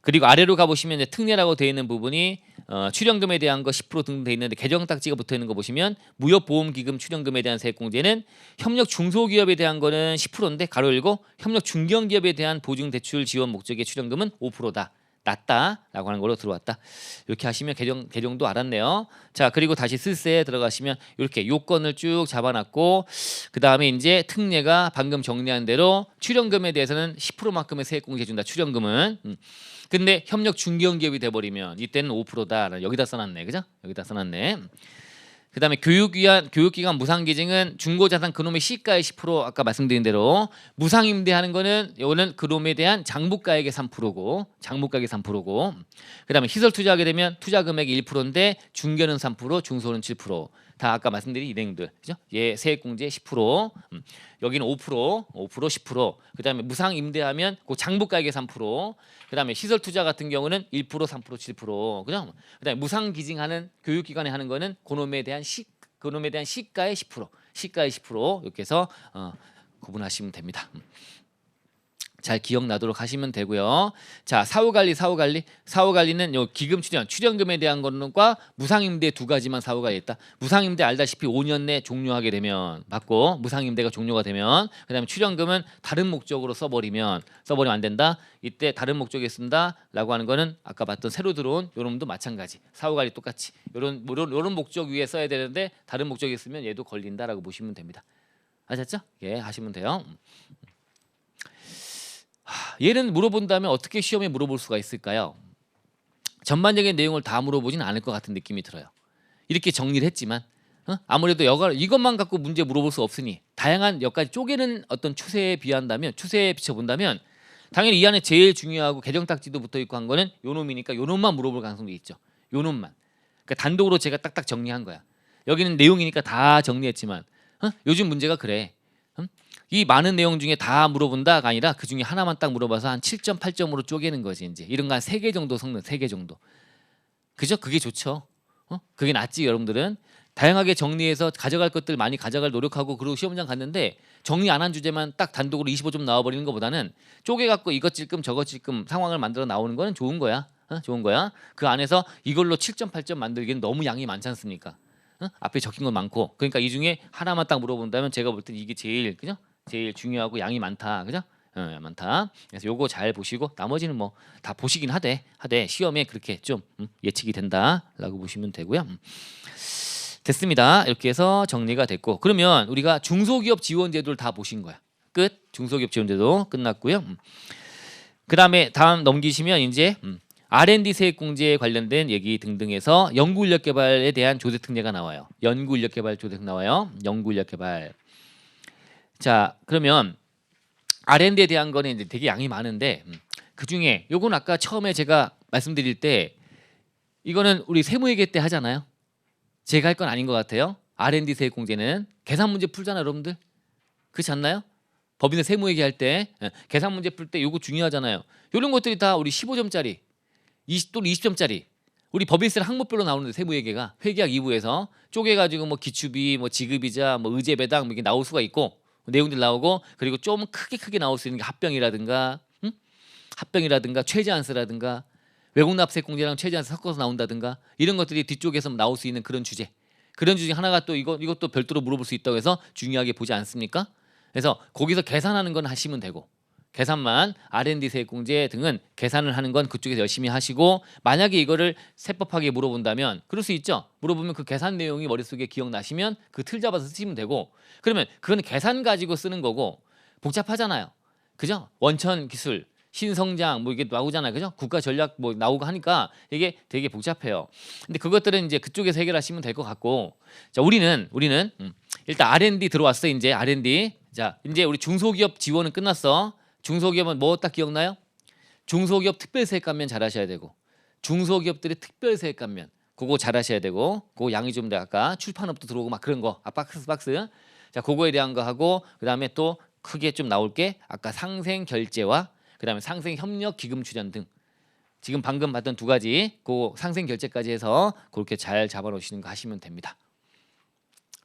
그리고 아래로 가보시면 이제 특례라고 되어 있는 부분이 출연금에 대한 거 10% 등등 되어 있는데 개정 딱지가 붙어 있는 거 보시면 무역보험기금 출연금에 대한 세액공제는 협력 중소기업에 대한 거는 10%인데 가로 열고 협력 중견기업에 대한 보증대출 지원 목적의 출연금은 5%다. 낮다라고 하는 걸로 들어왔다. 이렇게 하시면 개정도 알았네요. 자, 그리고 다시 쓸세에 들어가시면 이렇게 요건을 쭉 잡아놨고 그 다음에 이제 특례가 방금 정리한 대로 출연금에 대해서는 10%만큼의 세액공제 준다. 출연금은. 근데 협력 중견기업이 돼버리면 이때는 5%다. 여기다 써놨네, 그죠? 여기다 써놨네. 그 다음에 교육기관 무상기증은 중고자산 그놈의 시가의 10% 아까 말씀드린 대로 무상임대하는 거는 이거는 그놈에 대한 장부가액의 3%고 장부가액의 3%고 그 다음에 시설 투자하게 되면 투자금액이 1%인데 중견은 3% 중소는 7%다 아까 말씀드린 일행들 그죠? 예, 세액공제 10% 여기는 5% 10% 그 다음에 무상임대하면 그 장부가액의 3% 그 다음에 시설 투자 같은 경우는 1% 3% 7% 그죠? 그 다음에 무상기증하는 교육기관에 하는 거는 그놈에 대한 시가의 10% 시가의 10% 이렇게 해서 구분하시면 됩니다. 잘 기억나도록 하시면 되고요. 자, 사후관리는 요 기금 출연금에 대한 거는과 무상임대 두 가지만 사후관리 있다. 무상임대 알다시피 5년 내 종료하게 되면 받고 무상임대가 종료가 되면 그다음에 출연금은 다른 목적으로 써버리면 안 된다. 이때 다른 목적에 쓴다라고 하는 거는 아까 봤던 새로 들어온 요놈도 마찬가지. 사후관리 똑같이 요런 목적 위에 써야 되는데 다른 목적에 쓰면 얘도 걸린다라고 보시면 됩니다. 아셨죠? 예, 하시면 돼요. 얘는 물어본다면 어떻게 시험에 물어볼 수가 있을까요? 전반적인 내용을 다 물어보진 않을 것 같은 느낌이 들어요. 이렇게 정리를 했지만 아무래도 이것만 갖고 문제 물어볼 수 없으니 다양한 여기까지 쪼개는 어떤 추세에 비춰본다면 당연히 이 안에 제일 중요하고 개정 딱지도 붙어있고 한 거는 요놈이니까 요놈만 물어볼 가능성도 있죠. 요놈만. 그러니까 단독으로 제가 딱딱 정리한 거야. 여기는 내용이니까 다 정리했지만 요즘 문제가 그래. 이 많은 내용 중에 다 물어본다가 아니라 그 중에 하나만 딱 물어봐서 한 7점, 8점으로 쪼개는 거지. 이제 이런 거 한 3개 정도 섞는 3개 정도. 그죠? 그게 좋죠. 그게 낫지. 여러분들은 다양하게 정리해서 가져갈 것들 많이 가져갈 노력하고 그리고 시험장 갔는데 정리 안 한 주제만 딱 단독으로 25점 나와버리는 것보다는 쪼개갖고 이것 찔끔 저것 찔끔 상황을 만들어 나오는 거는 좋은 거야. 좋은 거야. 그 안에서 이걸로 7점, 8점 만들기는 너무 양이 많지 않습니까? 앞에 적힌 건 많고 그러니까 이 중에 하나만 딱 물어본다면 제가 볼 땐 이게 제일 그죠? 제일 중요하고 양이 많다, 그죠? 많다. 그래서 요거 잘 보시고 나머지는 뭐 다 보시긴 하되 시험에 그렇게 좀 예측이 된다라고 보시면 되고요. 됐습니다. 이렇게 해서 정리가 됐고 그러면 우리가 중소기업 지원제도를 다 보신 거야. 끝. 중소기업 지원제도 끝났고요. 그 다음에 다음 넘기시면 이제 R&D 세액공제에 관련된 얘기 등등에서 연구인력개발에 대한 조세특례가 나와요. 연구인력개발 조세특 나와요. 연구인력개발. 자, 그러면 R&D에 대한 거는 이제 되게 양이 많은데 그 중에 요건 아까 처음에 제가 말씀드릴 때 이거는 우리 세무회계 때 하잖아요. 제가 할 건 아닌 것 같아요. R&D 세액공제는 계산 문제 풀잖아요, 여러분들. 그렇지 않나요? 법인세 세무회계할 때 계산 문제 풀 때 요거 중요하잖아요. 이런 것들이 다 우리 15점짜리 20 또는 20점짜리 우리 법인세는 항목별로 나오는데 세무회계가 회계학 2부에서 쪼개가지고 뭐 기축비, 뭐 지급이자, 뭐 의제배당 뭐 이게 나올 수가 있고 내용들 나오고 그리고 좀 크게 나올 수 있는 게 합병이라든가 합병이라든가 최저한세라든가 외국납세공제랑 최저한세 섞어서 나온다든가 이런 것들이 뒤쪽에서 나올 수 있는 그런 주제. 그런 주제 하나가 또 이것도 별도로 물어볼 수 있다고 해서 중요하게 보지 않습니까? 그래서 거기서 계산하는 건 하시면 되고 계산만 R&D 세액공제 등은 계산을 하는 건 그쪽에서 열심히 하시고 만약에 이거를 세법하게 물어본다면 그럴 수 있죠. 물어보면 그 계산 내용이 머릿속에 기억나시면 그 틀 잡아서 쓰시면 되고 그러면 그건 계산 가지고 쓰는 거고 복잡하잖아요. 그죠? 원천 기술 신성장 뭐 이게 나오잖아요. 그죠? 국가 전략 뭐 나오고 하니까 이게 되게 복잡해요. 근데 그것들은 이제 그쪽에서 해결하시면 될 것 같고 자 우리는 일단 R&D 들어왔어. 이제 R&D 자 이제 우리 중소기업 지원은 끝났어. 중소기업은 뭐 딱 기억나요? 중소기업 특별세액 감면 잘 하셔야 되고 중소기업들의 특별세액 감면 그거 잘 하셔야 되고 그거 양이 좀 아까 출판업도 들어오고 막 그런 거 박스 자 그거에 대한 거 하고 그다음에 또 크게 좀 나올 게 아까 상생결제와 그다음에 상생협력기금 출연 등 지금 방금 봤던 두 가지 그 상생결제까지 해서 그렇게 잘 잡아놓으시는 거 하시면 됩니다.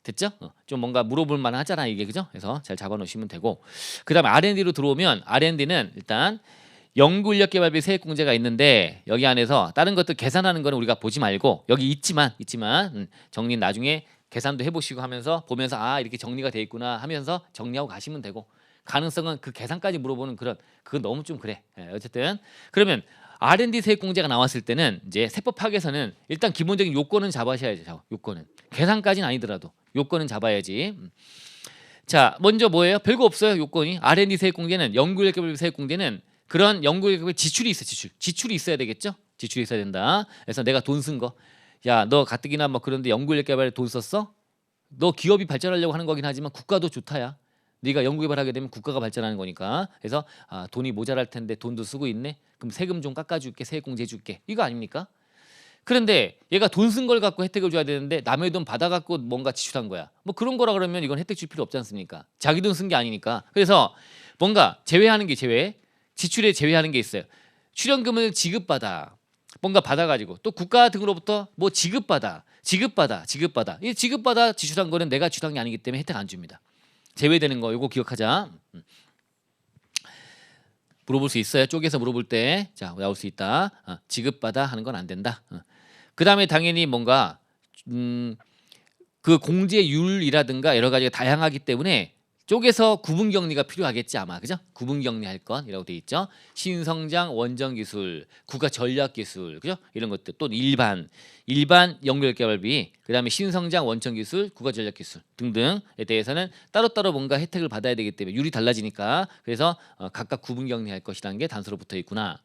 됐죠? 좀 뭔가 물어볼 만하잖아 이게 그죠? 그래서 잘 잡아놓으시면 되고 그다음에 R&D로 들어오면 R&D는 일단 연구인력개발비 세액공제가 있는데 여기 안에서 다른 것들 계산하는 거는 우리가 보지 말고 여기 있지만 정리 나중에 계산도 해보시고 하면서 보면서 아 이렇게 정리가 돼 있구나 하면서 정리하고 가시면 되고 가능성은 그 계산까지 물어보는 그건 너무 좀 그래. 어쨌든 그러면 R&D 세액공제가 나왔을 때는 이제 세법학에서는 일단 기본적인 요건은 잡아셔야죠. 요건은 계산까지는 아니더라도 요건은 잡아야지. 자 먼저 뭐예요? 별거 없어요. 요건이 R&D 세액공제는 연구인력개발비 세액공제는 그런 연구인력개발 지출이 있어. 지출이 있어야 되겠죠. 지출이 있어야 된다. 그래서 내가 돈 쓴 거. 야 너 가뜩이나 뭐 그런데 연구인력개발에 돈 썼어? 너 기업이 발전하려고 하는 거긴 하지만 국가도 좋다야. 네가 연구개발하게 되면 국가가 발전하는 거니까. 그래서 돈이 모자랄 텐데 돈도 쓰고 있네. 그럼 세금 좀 깎아줄게. 세액공제 해줄게. 이거 아닙니까? 그런데 얘가 돈 쓴 걸 갖고 혜택을 줘야 되는데 남의 돈 받아갖고 뭔가 지출한 거야. 뭐 그런 거라 그러면 이건 혜택 줄 필요 없지 않습니까? 자기 돈 쓴 게 아니니까. 그래서 뭔가 제외하는 게 지출에 제외하는 게 있어요. 출연금을 지급받아. 뭔가 받아가지고 또 국가 등으로부터 뭐 지급받아. 이 지급받아 지출한 거는 내가 지출한 게 아니기 때문에 혜택 안 줍니다. 제외되는 거 이거 기억하자. 물어볼 수 있어요. 쪼개서 물어볼 때 자 나올 수 있다. 지급받아 하는 건 안 된다. 그 다음에 당연히 뭔가 그 공제율이라든가 여러 가지가 다양하기 때문에 쪼개서 구분격리가 필요하겠지 아마 그죠? 구분격리할 것이라고 돼 있죠. 신성장 원전기술, 국가전략기술 그죠? 이런 것들 또 일반 연구개발비 그다음에 신성장 원천기술, 국가전략기술 등등에 대해서는 따로따로 뭔가 혜택을 받아야 되기 때문에 율이 달라지니까 그래서 각각 구분격리할 것이라는 게 단서로 붙어 있구나.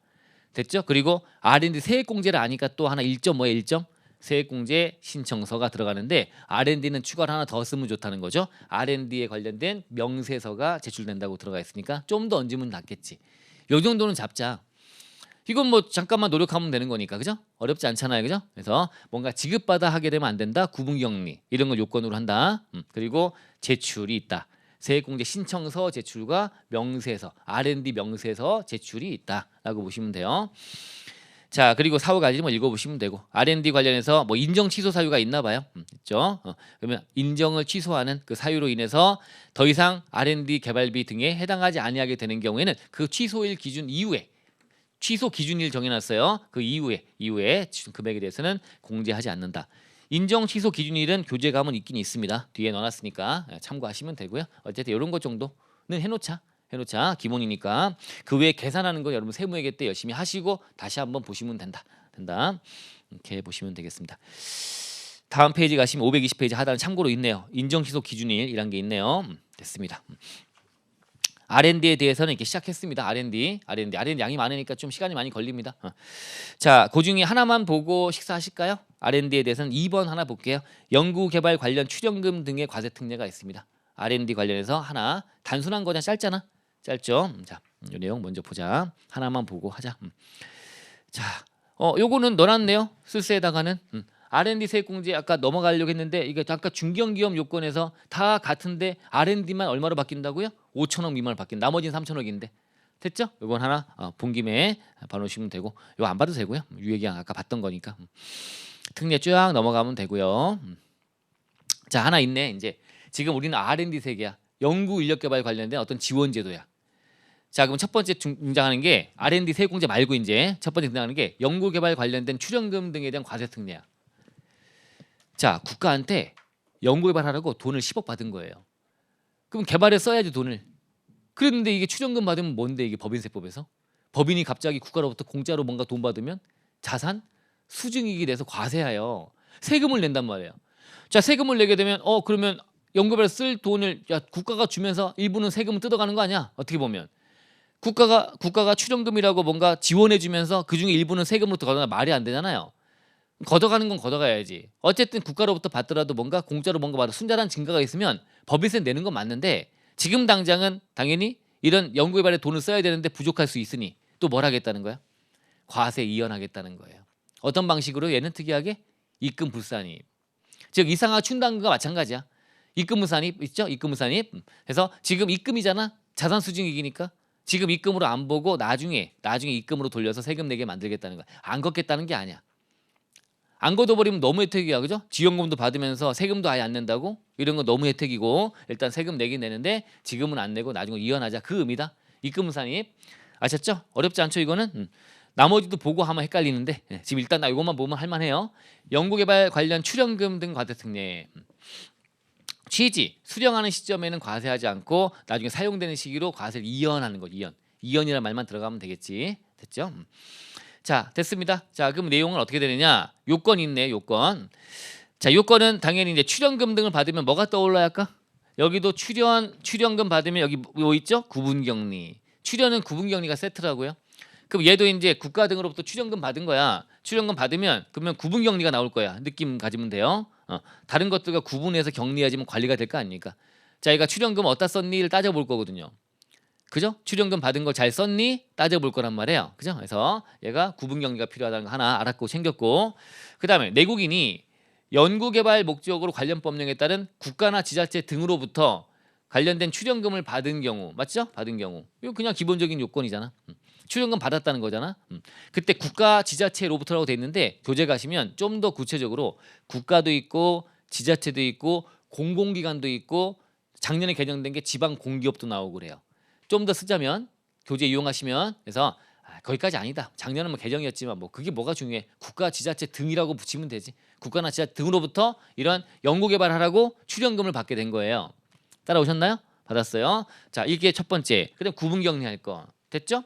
됐죠? 그리고 R&D 세액공제를 아니까 또 하나 1점 세액공제 신청서가 들어가는데 R&D는 추가로 하나 더 쓰면 좋다는 거죠. R&D에 관련된 명세서가 제출된다고 들어가 있으니까 좀 더 얹으면 낫겠지. 요 정도는 잡자. 이건 뭐 잠깐만 노력하면 되는 거니까 그죠? 어렵지 않잖아요 그죠? 그래서 뭔가 지급받아 하게 되면 안 된다. 구분격리 이런 걸 요건으로 한다. 그리고 제출이 있다. 세액공제 신청서 제출과 명세서 R&D 명세서 제출이 있다라고 보시면 돼요. 자 그리고 사후 가지 뭐 읽어보시면 되고 R&D 관련해서 뭐 인정 취소 사유가 있나 봐요. 있죠. 그러면 인정을 취소하는 그 사유로 인해서 더 이상 R&D 개발비 등에 해당하지 아니하게 되는 경우에는 그 취소일 기준 이후에 취소 기준일 정해놨어요. 그 이후에 금액에 대해서는 공제하지 않는다. 인정 취소 기준일은 교재감은 있긴 있습니다. 뒤에 넣어놨으니까 참고하시면 되고요. 어쨌든 이런 것 정도는 해놓자 기본이니까 그 외에 계산하는 거 여러분 세무회계 때 열심히 하시고 다시 한번 보시면 된다 이렇게 보시면 되겠습니다. 다음 페이지 가시면 520페이지 하단에 참고로 있네요. 인정 취소 기준일이란 게 있네요. 됐습니다. R&D에 대해서는 이렇게 시작했습니다. R&D 양이 많으니까 좀 시간이 많이 걸립니다. 자, 그 중에 하나만 보고 식사하실까요? R&D에 대해서는 2번 하나 볼게요. 연구개발 관련 출연금 등의 과세 특례가 있습니다. R&D 관련해서 하나 단순한 거냐 짧잖아. 짧죠. 자, 이 내용 먼저 보자. 하나만 보고 하자. 자, 요거는 넣어놨네요. 쓸세에다가는 R&D 세액공제 아까 넘어가려고 했는데 이게 아까 중견기업 요건에서 다 같은데 R&D만 얼마로 바뀐다고요? 5천억 미만으로 바뀐. 나머지는 3천억인데 됐죠? 이건 하나 본 김에 봐놓으시면 되고 이거 안 봐도 되고요. 유예기한 아까 봤던 거니까 특례 쫙 넘어가면 되고요. 자 하나 있네. 이제 지금 우리는 R&D 세계야. 연구 인력 개발 관련된 어떤 지원 제도야. 자 그럼 첫 번째 등장하는 게 R&D 세액공제 말고 이제 첫 번째 등장하는 게 연구 개발 관련된 출연금 등에 대한 과세 특례야. 자 국가한테 연구 개발하라고 돈을 10억 받은 거예요. 그럼 개발에 써야지 돈을. 그랬는데 이게 출연금 받으면 뭔데 이게 법인세법에서? 법인이 갑자기 국가로부터 공짜로 뭔가 돈 받으면 자산 수증이익이 돼서 과세하여 세금을 낸단 말이에요. 자 세금을 내게 되면 그러면 연구개발에 쓸 돈을 국가가 주면서 일부는 세금을 뜯어가는 거 아니야? 어떻게 보면 국가가 출연금이라고 뭔가 지원해주면서 그 중에 일부는 세금으로 걷어가 말이 안 되잖아요. 걷어가는 건 걷어가야지. 어쨌든 국가로부터 받더라도 뭔가 공짜로 뭔가 받아 순자란 증가가 있으면 법인세 내는 건 맞는데 지금 당장은 당연히 이런 연구개발에 돈을 써야 되는데 부족할 수 있으니 또 뭘 하겠다는 거야? 과세 이연하겠다는 거예요. 어떤 방식으로? 얘는 특이하게 입금불산입. 즉 이상화 충당금과 마찬가지야. 입금불산입 있죠? 입금불산입. 그래서 지금 입금이잖아. 자산수증이익이니까 지금 입금으로 안 보고 나중에 입금으로 돌려서 세금 내게 만들겠다는 거야. 안 걷겠다는 게 아니야. 안 걷어버리면 너무 혜택이야, 그죠? 지원금도 받으면서 세금도 아예 안 낸다고? 이런 건 너무 혜택이고 일단 세금 내긴 내는데 지금은 안 내고 나중에 이연하자 그 의미다. 입금산입 아셨죠? 어렵지 않죠 이거는? 나머지도 보고 하면 헷갈리는데 지금 일단 나 이것만 보면 할만해요. 연구개발 관련 출연금 등 과세 특례. 취지 수령하는 시점에는 과세하지 않고 나중에 사용되는 시기로 과세를 이연하는 거. 이연이라는 말만 들어가면 되겠지. 됐죠? 자 됐습니다. 자 그럼 내용은 어떻게 되느냐? 요건 있네. 요건. 자 요건은 당연히 이제 출연금 등을 받으면 뭐가 떠올라야 할까? 여기도 출연금 받으면 여기 뭐 있죠? 구분격리. 출연은 구분격리가 세트라고요. 그럼 얘도 이제 국가 등으로부터 출연금 받은 거야. 출연금 받으면 그러면 구분격리가 나올 거야. 느낌 가지면 돼요. 다른 것들과 구분해서 격리해야지만 관리가 될 거 아닙니까? 자 얘가 출연금 어디다 썼니를 따져볼 거거든요. 그죠? 출연금 받은 거 잘 썼니? 따져볼 거란 말이에요. 그죠? 그래서 얘가 구분격리가 필요하다는 거 하나 알았고 챙겼고 그 다음에 내국인이 연구개발 목적으로 관련 법령에 따른 국가나 지자체 등으로부터 관련된 출연금을 받은 경우 맞죠? 받은 경우 이거 그냥 기본적인 요건이잖아. 출연금 받았다는 거잖아. 그때 국가 지자체로부터라고 돼 있는데 교재 가시면 좀 더 구체적으로 국가도 있고 지자체도 있고 공공기관도 있고 작년에 개정된 게 지방 공기업도 나오고 그래요. 좀 더 쓰자면 교재 이용하시면 그래서 거기까지 아니다. 작년은 뭐 개정이었지만 뭐 그게 뭐가 중요해. 국가 지자체 등이라고 붙이면 되지. 국가나 지자체 등으로부터 이런 연구개발하라고 출연금을 받게 된 거예요. 따라오셨나요? 받았어요. 자 이게 첫 번째. 그다음 구분격리할 거 됐죠?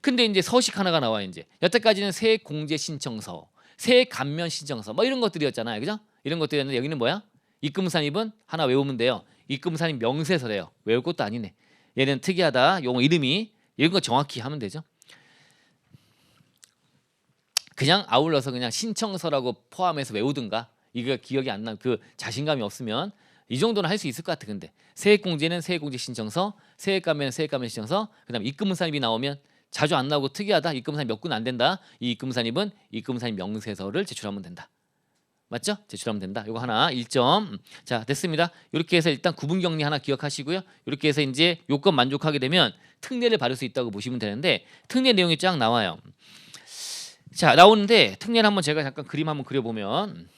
근데 이제 서식 하나가 나와 이제 여태까지는 세액공제 신청서, 세액감면 신청서 뭐 이런 것들이었잖아요, 그죠? 이런 것들이었는데 여기는 뭐야? 입금산입은 하나 외우면 돼요. 입금산입 명세서래요. 외울 것도 아니네. 얘는 특이하다. 용어 이름이 이런 거 정확히 하면 되죠. 그냥 아울러서 그냥 신청서라고 포함해서 외우든가 이거 기억이 안 나 그 자신감이 없으면 이 정도는 할 수 있을 것 같아. 근데 세액공제는 세액공제 신청서, 세액감면은 세액감면 신청서, 그다음 입금산입이 나오면 자주 안 나오고 특이하다. 입금산입 몇 군 안 된다. 이 입금산입은 입금산입 명세서를 제출하면 된다. 맞죠? 제출하면 된다. 이거 하나 1점. 자 됐습니다. 이렇게 해서 일단 구분격리 하나 기억하시고요. 이렇게 해서 이제 요건 만족하게 되면 특례를 받을 수 있다고 보시면 되는데 특례 내용이 쫙 나와요. 자 나오는데 특례를 한번 제가 잠깐 그림 한번 그려보면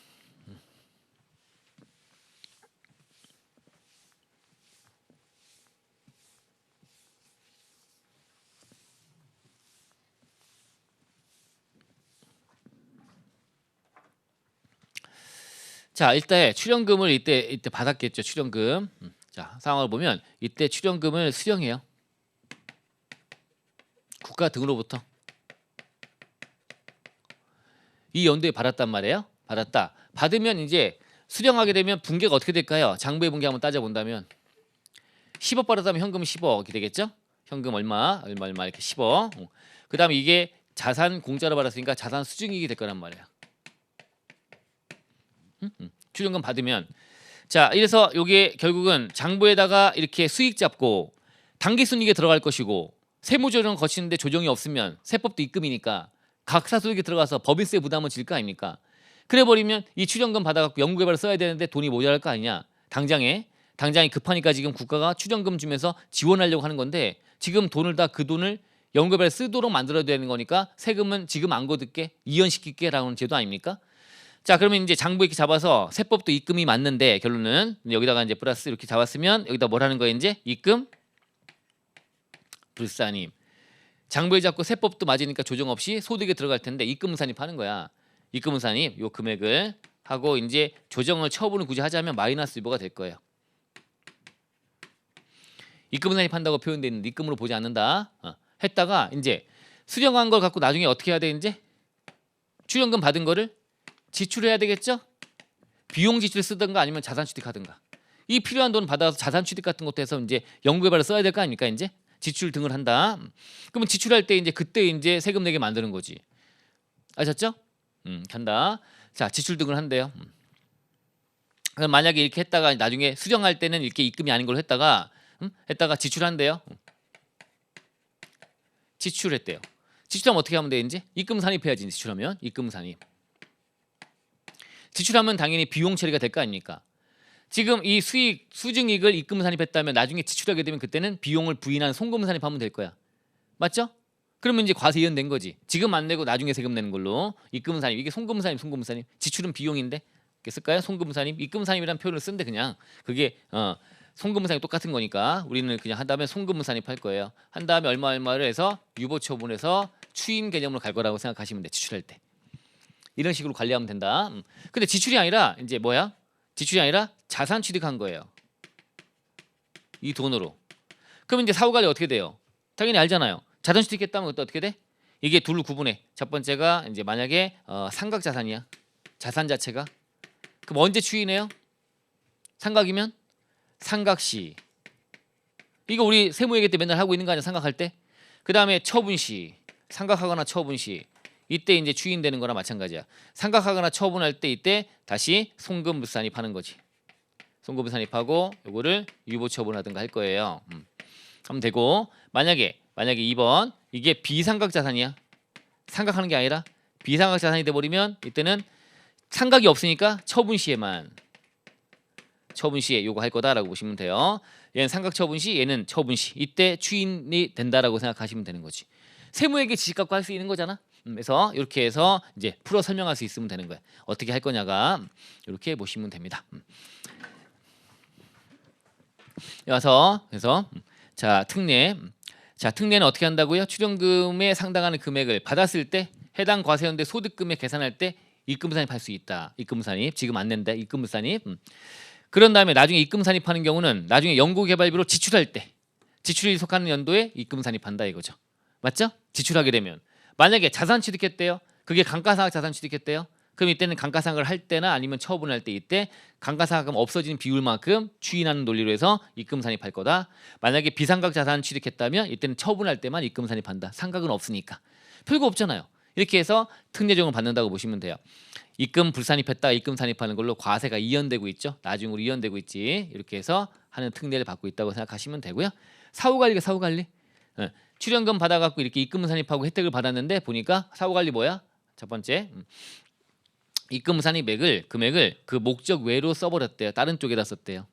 자 일단 출연금을 이때 받았겠죠. 출연금. 자 상황을 보면 이때 출연금을 수령해요. 국가 등으로부터 이 연도에 받았단 말이에요. 받았다. 받으면 이제 수령하게 되면 분계가 어떻게 될까요? 장부의 분계 한번 따져본다면 10억 받았다면 현금 10억이 되겠죠. 현금 얼마 이렇게 10억. 그 다음에 이게 자산 공짜로 받았으니까 자산 수증이익이 될 거란 말이에요. 출연금 받으면 자 이래서 요게 결국은 장부에다가 이렇게 수익 잡고 당기순이익에 들어갈 것이고 세무조정 거치는데 조정이 없으면 세법도 입금이니까 각사수익에 들어가서 법인세 부담을 질 거 아닙니까? 그래 버리면 이 추정금 받아갖고 연구개발을 써야 되는데 돈이 모자랄 거 아니냐. 당장에 급하니까 지금 국가가 추정금 주면서 지원하려고 하는 건데 지금 돈을 다 그 돈을 연구개발에 쓰도록 만들어야 되는 거니까 세금은 지금 안 거둘게 이연시킬게라는 제도 아닙니까? 자 그러면 이제 장부 이렇게 잡아서 세법도 입금이 맞는데 결론은 여기다가 이제 플러스 이렇게 잡았으면 여기다 뭘 하는 거예요 이제 입금 불산입. 장부에 잡고 세법도 맞으니까 조정 없이 소득에 들어갈 텐데 입금 산입하는 거야. 입금 산입 요 금액을 하고 이제 조정을 처분을 굳이 하자면 마이너스 유보가 될 거예요. 입금 산입한다고 표현되어 있는데 입금으로 보지 않는다. 했다가 이제 수령한 걸 갖고 나중에 어떻게 해야 돼 이제 출연금 받은 거를 지출해야 되겠죠. 비용 지출 쓰든가 아니면 자산 취득하든가 이 필요한 돈 받아서 자산 취득 같은 것도 해서 이제 연구개발을 써야 될 거 아닙니까 이제 지출 등을 한다. 그러면 지출할 때 이제 그때 이제 세금 내게 만드는 거지. 아셨죠? 간다. 자 지출 등을 한대요. 그럼 만약에 이렇게 했다가 나중에 수령할 때는 이렇게 입금이 아닌 걸 했다가 지출한대요. 지출했대요. 지출하면 어떻게 하면 돼 이제 입금 산입해야지. 지출하면 입금 산입. 지출하면 당연히 비용 처리가 될 거 아닙니까? 지금 이 수익 수증익을 입금 산입했다면 나중에 지출하게 되면 그때는 비용을 부인한 송금 산입하면 될 거야. 맞죠? 그러면 이제 과세 이연된 거지. 지금 안 내고 나중에 세금 내는 걸로 입금 산입. 이게 송금 산입, 송금 산입. 지출은 비용인데 이렇게 쓸까요? 송금 산입, 입금 산입이라는 표현을 쓴데 그냥 그게 송금 산입 똑같은 거니까 우리는 그냥 한 다음에 송금 산입할 거예요. 한 다음에 얼마를 해서 유보 처분해서 추인 개념으로 갈 거라고 생각하시면 돼. 지출할 때. 이런 식으로 관리하면 된다. 근데 지출이 아니라 이제 뭐야? 지출이 아니라 자산 취득한 거예요. 이 돈으로. 그럼 이제 사후 관리 어떻게 돼요? 당연히 알잖아요. 자산 취득했다면 그때 어떻게 돼? 이게 둘을 구분해. 첫 번째가 이제 만약에 상각 자산이야. 자산 자체가. 그럼 언제 추인해요? 상각이면 상각시. 이거 우리 세무회계 때 맨날 하고 있는 거 아니야? 상각할 때. 그 다음에 처분시. 상각하거나 처분시. 이때 이제 추인되는 거나 마찬가지야. 상각하거나 처분할 때 이때 다시 송금불산입하는 거지. 송금불산입하고 요거를 유보처분하든가 할 거예요. 하면 되고 만약에 2번 이게 비상각 자산이야. 상각하는 게 아니라 비상각 자산이 돼버리면 이때는 상각이 없으니까 처분 시에만 처분 시에 요거 할 거다라고 보시면 돼요. 얘는 상각 처분 시, 얘는 처분 시. 이때 추인이 된다라고 생각하시면 되는 거지. 세무회계 지식 갖고 할 수 있는 거잖아. 그래서 이렇게 해서 이제 풀어 설명할 수 있으면 되는 거야. 어떻게 할 거냐가 이렇게 보시면 됩니다. 와서 그래서 자 특례. 자 특례는 어떻게 한다고요? 출연금에 상당하는 금액을 받았을 때 해당 과세연대 소득금액 계산할 때 입금산입할 수 있다. 입금산입 지금 안 낸다. 입금산입. 그런 다음에 나중에 입금산입하는 경우는 나중에 연구개발비로 지출할 때 지출이 속하는 연도에 입금산입한다 이거죠. 맞죠? 지출하게 되면 만약에 자산 취득했대요. 그게 감가상각 자산 취득했대요. 그럼 이때는 감가상각을 할 때나 아니면 처분할 때 이때 감가상각금 없어진 비율만큼 추인하는 논리로 해서 입금 산입할 거다. 만약에 비상각 자산 취득했다면 이때는 처분할 때만 입금 산입한다. 상각은 없으니까. 별거 없잖아요. 이렇게 해서 특례적용을 받는다고 보시면 돼요. 입금 불산입했다 입금 산입하는 걸로 과세가 이연되고 있죠. 나중으로 이연되고 있지. 이렇게 해서 하는 특례를 받고 있다고 생각하시면 되고요. 사후관리가 사후관리. 출연금 받아갖고 이렇게 입금 산입하고 혜택을 받았는데 보니까 사후관리 뭐야? 첫 번째 입금 산입액을 금액을 그 목적 외로 써버렸대요. 다른 쪽에다 썼대요.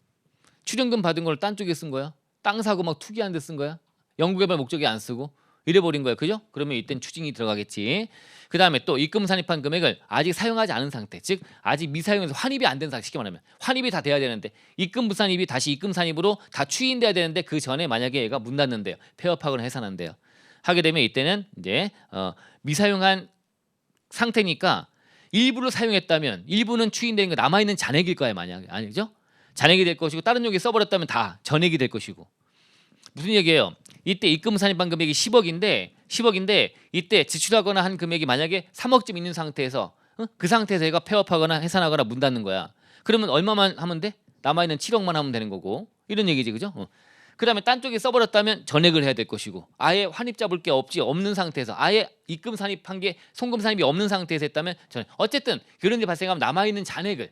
출연금 받은 걸 딴 쪽에 쓴 거야. 땅 사고 막 투기한 데 쓴 거야. 연구개발 목적에 안 쓰고 이래버린 거야. 그죠? 그러면 이땐 추징이 들어가겠지. 그 다음에 또 입금 산입한 금액을 아직 사용하지 않은 상태, 즉 아직 미사용해서 환입이 안 된 상태, 쉽게 말하면 환입이 다 돼야 되는데 입금 불산입이 다시 입금 산입으로 다 추인돼야 되는데 그 전에 만약에 얘가 문 닫는데요, 폐업하거나 해산한대요. 하게 되면 이때는 이제 미사용한 상태니까 일부를 사용했다면 일부는 추인되는 거 남아 있는 잔액일 거야. 만약에 아니죠? 잔액이 될 것이고 다른 용에 써버렸다면 다 전액이 될 것이고. 무슨 얘기예요? 이때 입금 산입한 금액이 10억인데 이때 지출하거나 한 금액이 만약에 3억쯤 있는 상태에서 그 상태에서 얘가 폐업하거나 해산하거나 문 닫는 거야. 그러면 얼마만 하면 돼? 남아있는 7억만 하면 되는 거고 이런 얘기지. 그죠? 그 다음에 딴 쪽에 써버렸다면 전액을 해야 될 것이고 아예 환입 잡을 게 없는 상태에서 아예 입금 산입한 게 송금 산입이 없는 상태에서 했다면 전액. 어쨌든 그런 게 발생하면 남아있는 잔액을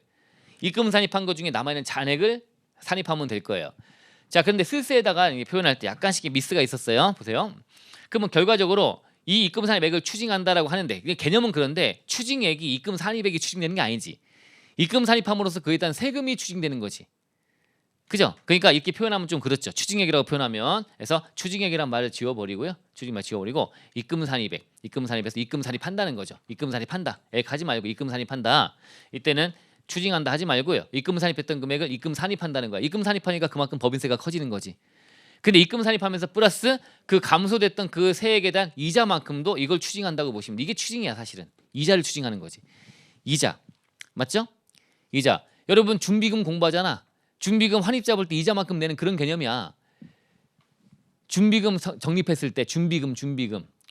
입금 산입한 것 중에 남아있는 잔액을 산입하면 될 거예요. 자, 그런데 슬스에다가 표현할 때 약간씩 미스가 있었어요. 보세요. 그러면 결과적으로 이 입금 산입액을 추징한다라고 하는데 개념은 그런데 추징액이 입금 산입액이 추징되는 게 아니지. 입금 산입함으로써 그에 대한 세금이 추징되는 거지. 그죠? 그러니까 이렇게 표현하면 좀 그렇죠. 추징액이라고 표현하면 그래서 추징액이란 말을 지워버리고요. 추징말 지워버리고 입금 산입액, 입금 산입에서 입금 산입한다는 거죠. 입금 산입한다. 액 하지 말고 입금 산입한다. 이때는 추징한다 하지 말고요. 입금 산입했던 금액을 입금 산입한다는 거야. 입금 산입하니까 그만큼 법인세가 커지는 거지. 근데 입금 산입하면서 플러스 그 감소됐던 그 세액에 대한 이자만큼도 이걸 추징한다고 보시면 이게 추징이야 사실은. 이자를 추징하는 거지. 이자. 맞죠? 이자. 여러분 준비금 공부하잖아. 준비금 환입 잡을 때 이자만큼 내는 그런 개념이야. 준비금 적립했을 때 준비금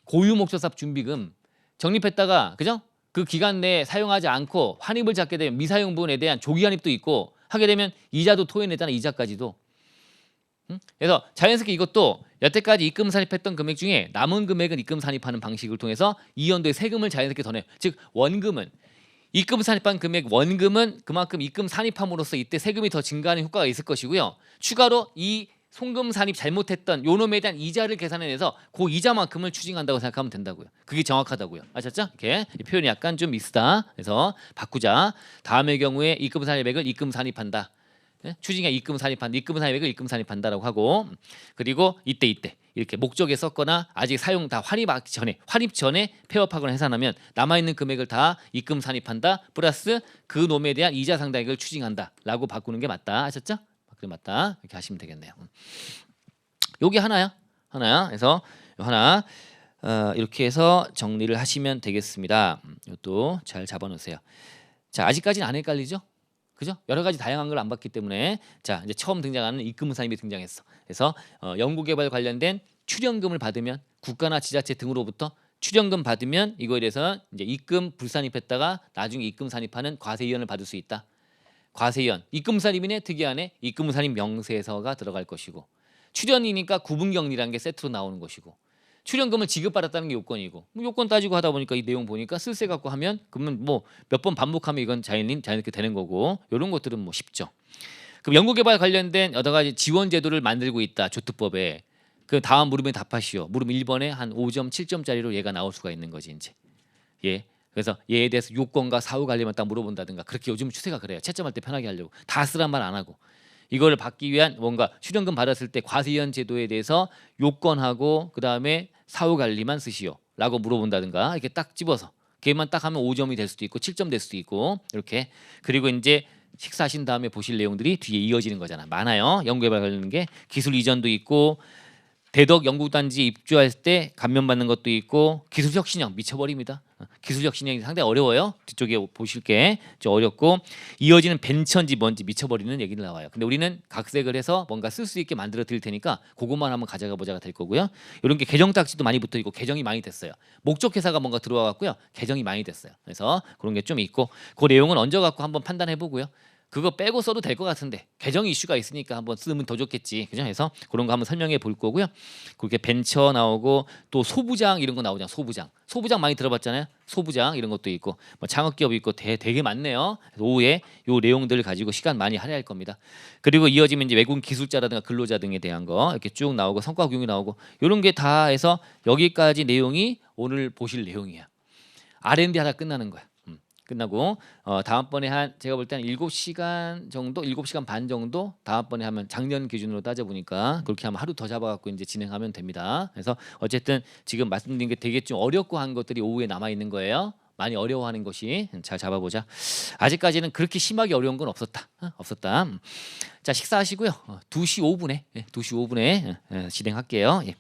고유목적사업 준비금 적립했다가 그죠? 그 기간 내에 사용하지 않고 환입을 잡게 되면 미사용분에 대한 조기 환입도 있고 하게 되면 이자도 토해내잖아. 이자까지도. 그래서 자연스럽게 이것도 여태까지 입금 산입했던 금액 중에 남은 금액은 입금 산입하는 방식을 통해서 이 연도에 세금을 자연스럽게 더 내요. 즉 원금은 입금 산입한 금액 원금은 그만큼 입금 산입함으로써 이때 세금이 더 증가하는 효과가 있을 것이고요. 추가로 이 송금 산입 잘못했던 요놈에 대한 이자를 계산해내서 그 이자만큼을 추징한다고 생각하면 된다고요. 그게 정확하다고요. 아셨죠? 이렇게 표현이 약간 좀 미스다. 그래서 바꾸자. 다음의 경우에 입금 산입액을 입금 산입한다. 추징액 입금 산입한다. 입금 산입액을 입금 산입한다라고 하고 그리고 이때 이렇게 목적에 썼거나 아직 사용 다 환입 전에 폐업하거나 해산하면 남아있는 금액을 다 입금 산입한다. 플러스 그 놈에 대한 이자 상당액을 추징한다라고 바꾸는 게 맞다. 아셨죠? 그래 맞다. 이렇게 하시면 되겠네요. 요게 하나야. 그래서 하나 이렇게 해서 정리를 하시면 되겠습니다. 이것도 잘 잡아놓으세요. 자 아직까지는 안 헷갈리죠? 그죠? 여러 가지 다양한 걸 안 봤기 때문에 자 이제 처음 등장하는 입금 산입이 등장했어. 그래서 연구개발 관련된 출연금을 받으면 국가나 지자체 등으로부터 출연금 받으면 이거에 대해서 이제 입금 불산입했다가 나중에 입금 산입하는 과세이연을 받을 수 있다. 과세이연, 입금 산입이네 특이하네. 입금 산입 명세서가 들어갈 것이고 출연이니까 구분격리라는 게 세트로 나오는 것이고 출연금을 지급받았다는 게 요건이고 요건 따지고 하다 보니까 이 내용 보니까 쓸세 갖고 하면 그러면 뭐 몇 번 반복하면 이건 자연스럽게 되는 거고 이런 것들은 뭐 쉽죠. 그럼 연구개발 관련된 여러 가지 지원 제도를 만들고 있다. 조특법에 그 다음 물음에 답하시오. 물음 1번에 한 5점 7점짜리로 얘가 나올 수가 있는 거지 이제. 예. 그래서 얘에 대해서 요건과 사후 관리만 딱 물어본다든가 그렇게 요즘 추세가 그래요. 채점할 때 편하게 하려고 다 쓰란 말 안 하고 이거를 받기 위한 뭔가 출연금 받았을 때 과세이연 제도에 대해서 요건하고 그 다음에 사후 관리만 쓰시오라고 물어본다든가 이렇게 딱 집어서 걔만 딱 하면 5점이 될 수도 있고 7점 될 수도 있고 이렇게 그리고 이제 식사하신 다음에 보실 내용들이 뒤에 이어지는 거잖아. 많아요. 연구개발 관련된 게 기술 이전도 있고 대덕 연구단지에 입주할 때 감면받는 것도 있고 기술혁신형 미쳐버립니다. 기술혁신형이 상당히 어려워요. 뒤쪽에 보실 게 좀 어렵고 이어지는 벤처인지 뭔지 미쳐버리는 얘기를 나와요. 근데 우리는 각색을 해서 뭔가 쓸 수 있게 만들어 드릴 테니까 그것만 한번 가져가 보자가 될 거고요. 이런 게 개정 딱지도 많이 붙어 있고 개정이 많이 됐어요. 목적 회사가 뭔가 들어와 갖고요. 개정이 많이 됐어요. 그래서 그런 게 좀 있고 그 내용은 얹어 갖고 한번 판단해 보고요. 그거 빼고 써도 될 것 같은데 개정 이슈가 있으니까 한번 쓰면 더 좋겠지. 그죠? 해서 그런 거 한번 설명해 볼 거고요. 그렇게 벤처 나오고 또 소부장 이런 거 나오잖아. 소부장 많이 들어봤잖아요. 소부장 이런 것도 있고 뭐 창업기업 있고 되게 많네요. 오후에 요 내용들을 가지고 시간 많이 할애할 겁니다. 그리고 이어지면 이제 외국인 기술자라든가 근로자 등에 대한 거 이렇게 쭉 나오고 성과 공유 나오고 이런 게 다 해서 여기까지 내용이 오늘 보실 내용이야. R&D 하다 끝나는 거야. 끝나고 다음번에 한 제가 볼 때는 7시간 정도 7시간 반 정도 다음번에 하면 작년 기준으로 따져보니까 그렇게 하면 하루 더 잡아갖고 이제 진행하면 됩니다. 그래서 어쨌든 지금 말씀드린 게 되게 좀 어렵고 한 것들이 오후에 남아있는 거예요. 많이 어려워하는 것이 잘 잡아보자. 아직까지는 그렇게 심하게 어려운 건 없었다. 자 식사하시고요. 2시 5분에 진행할게요. 예.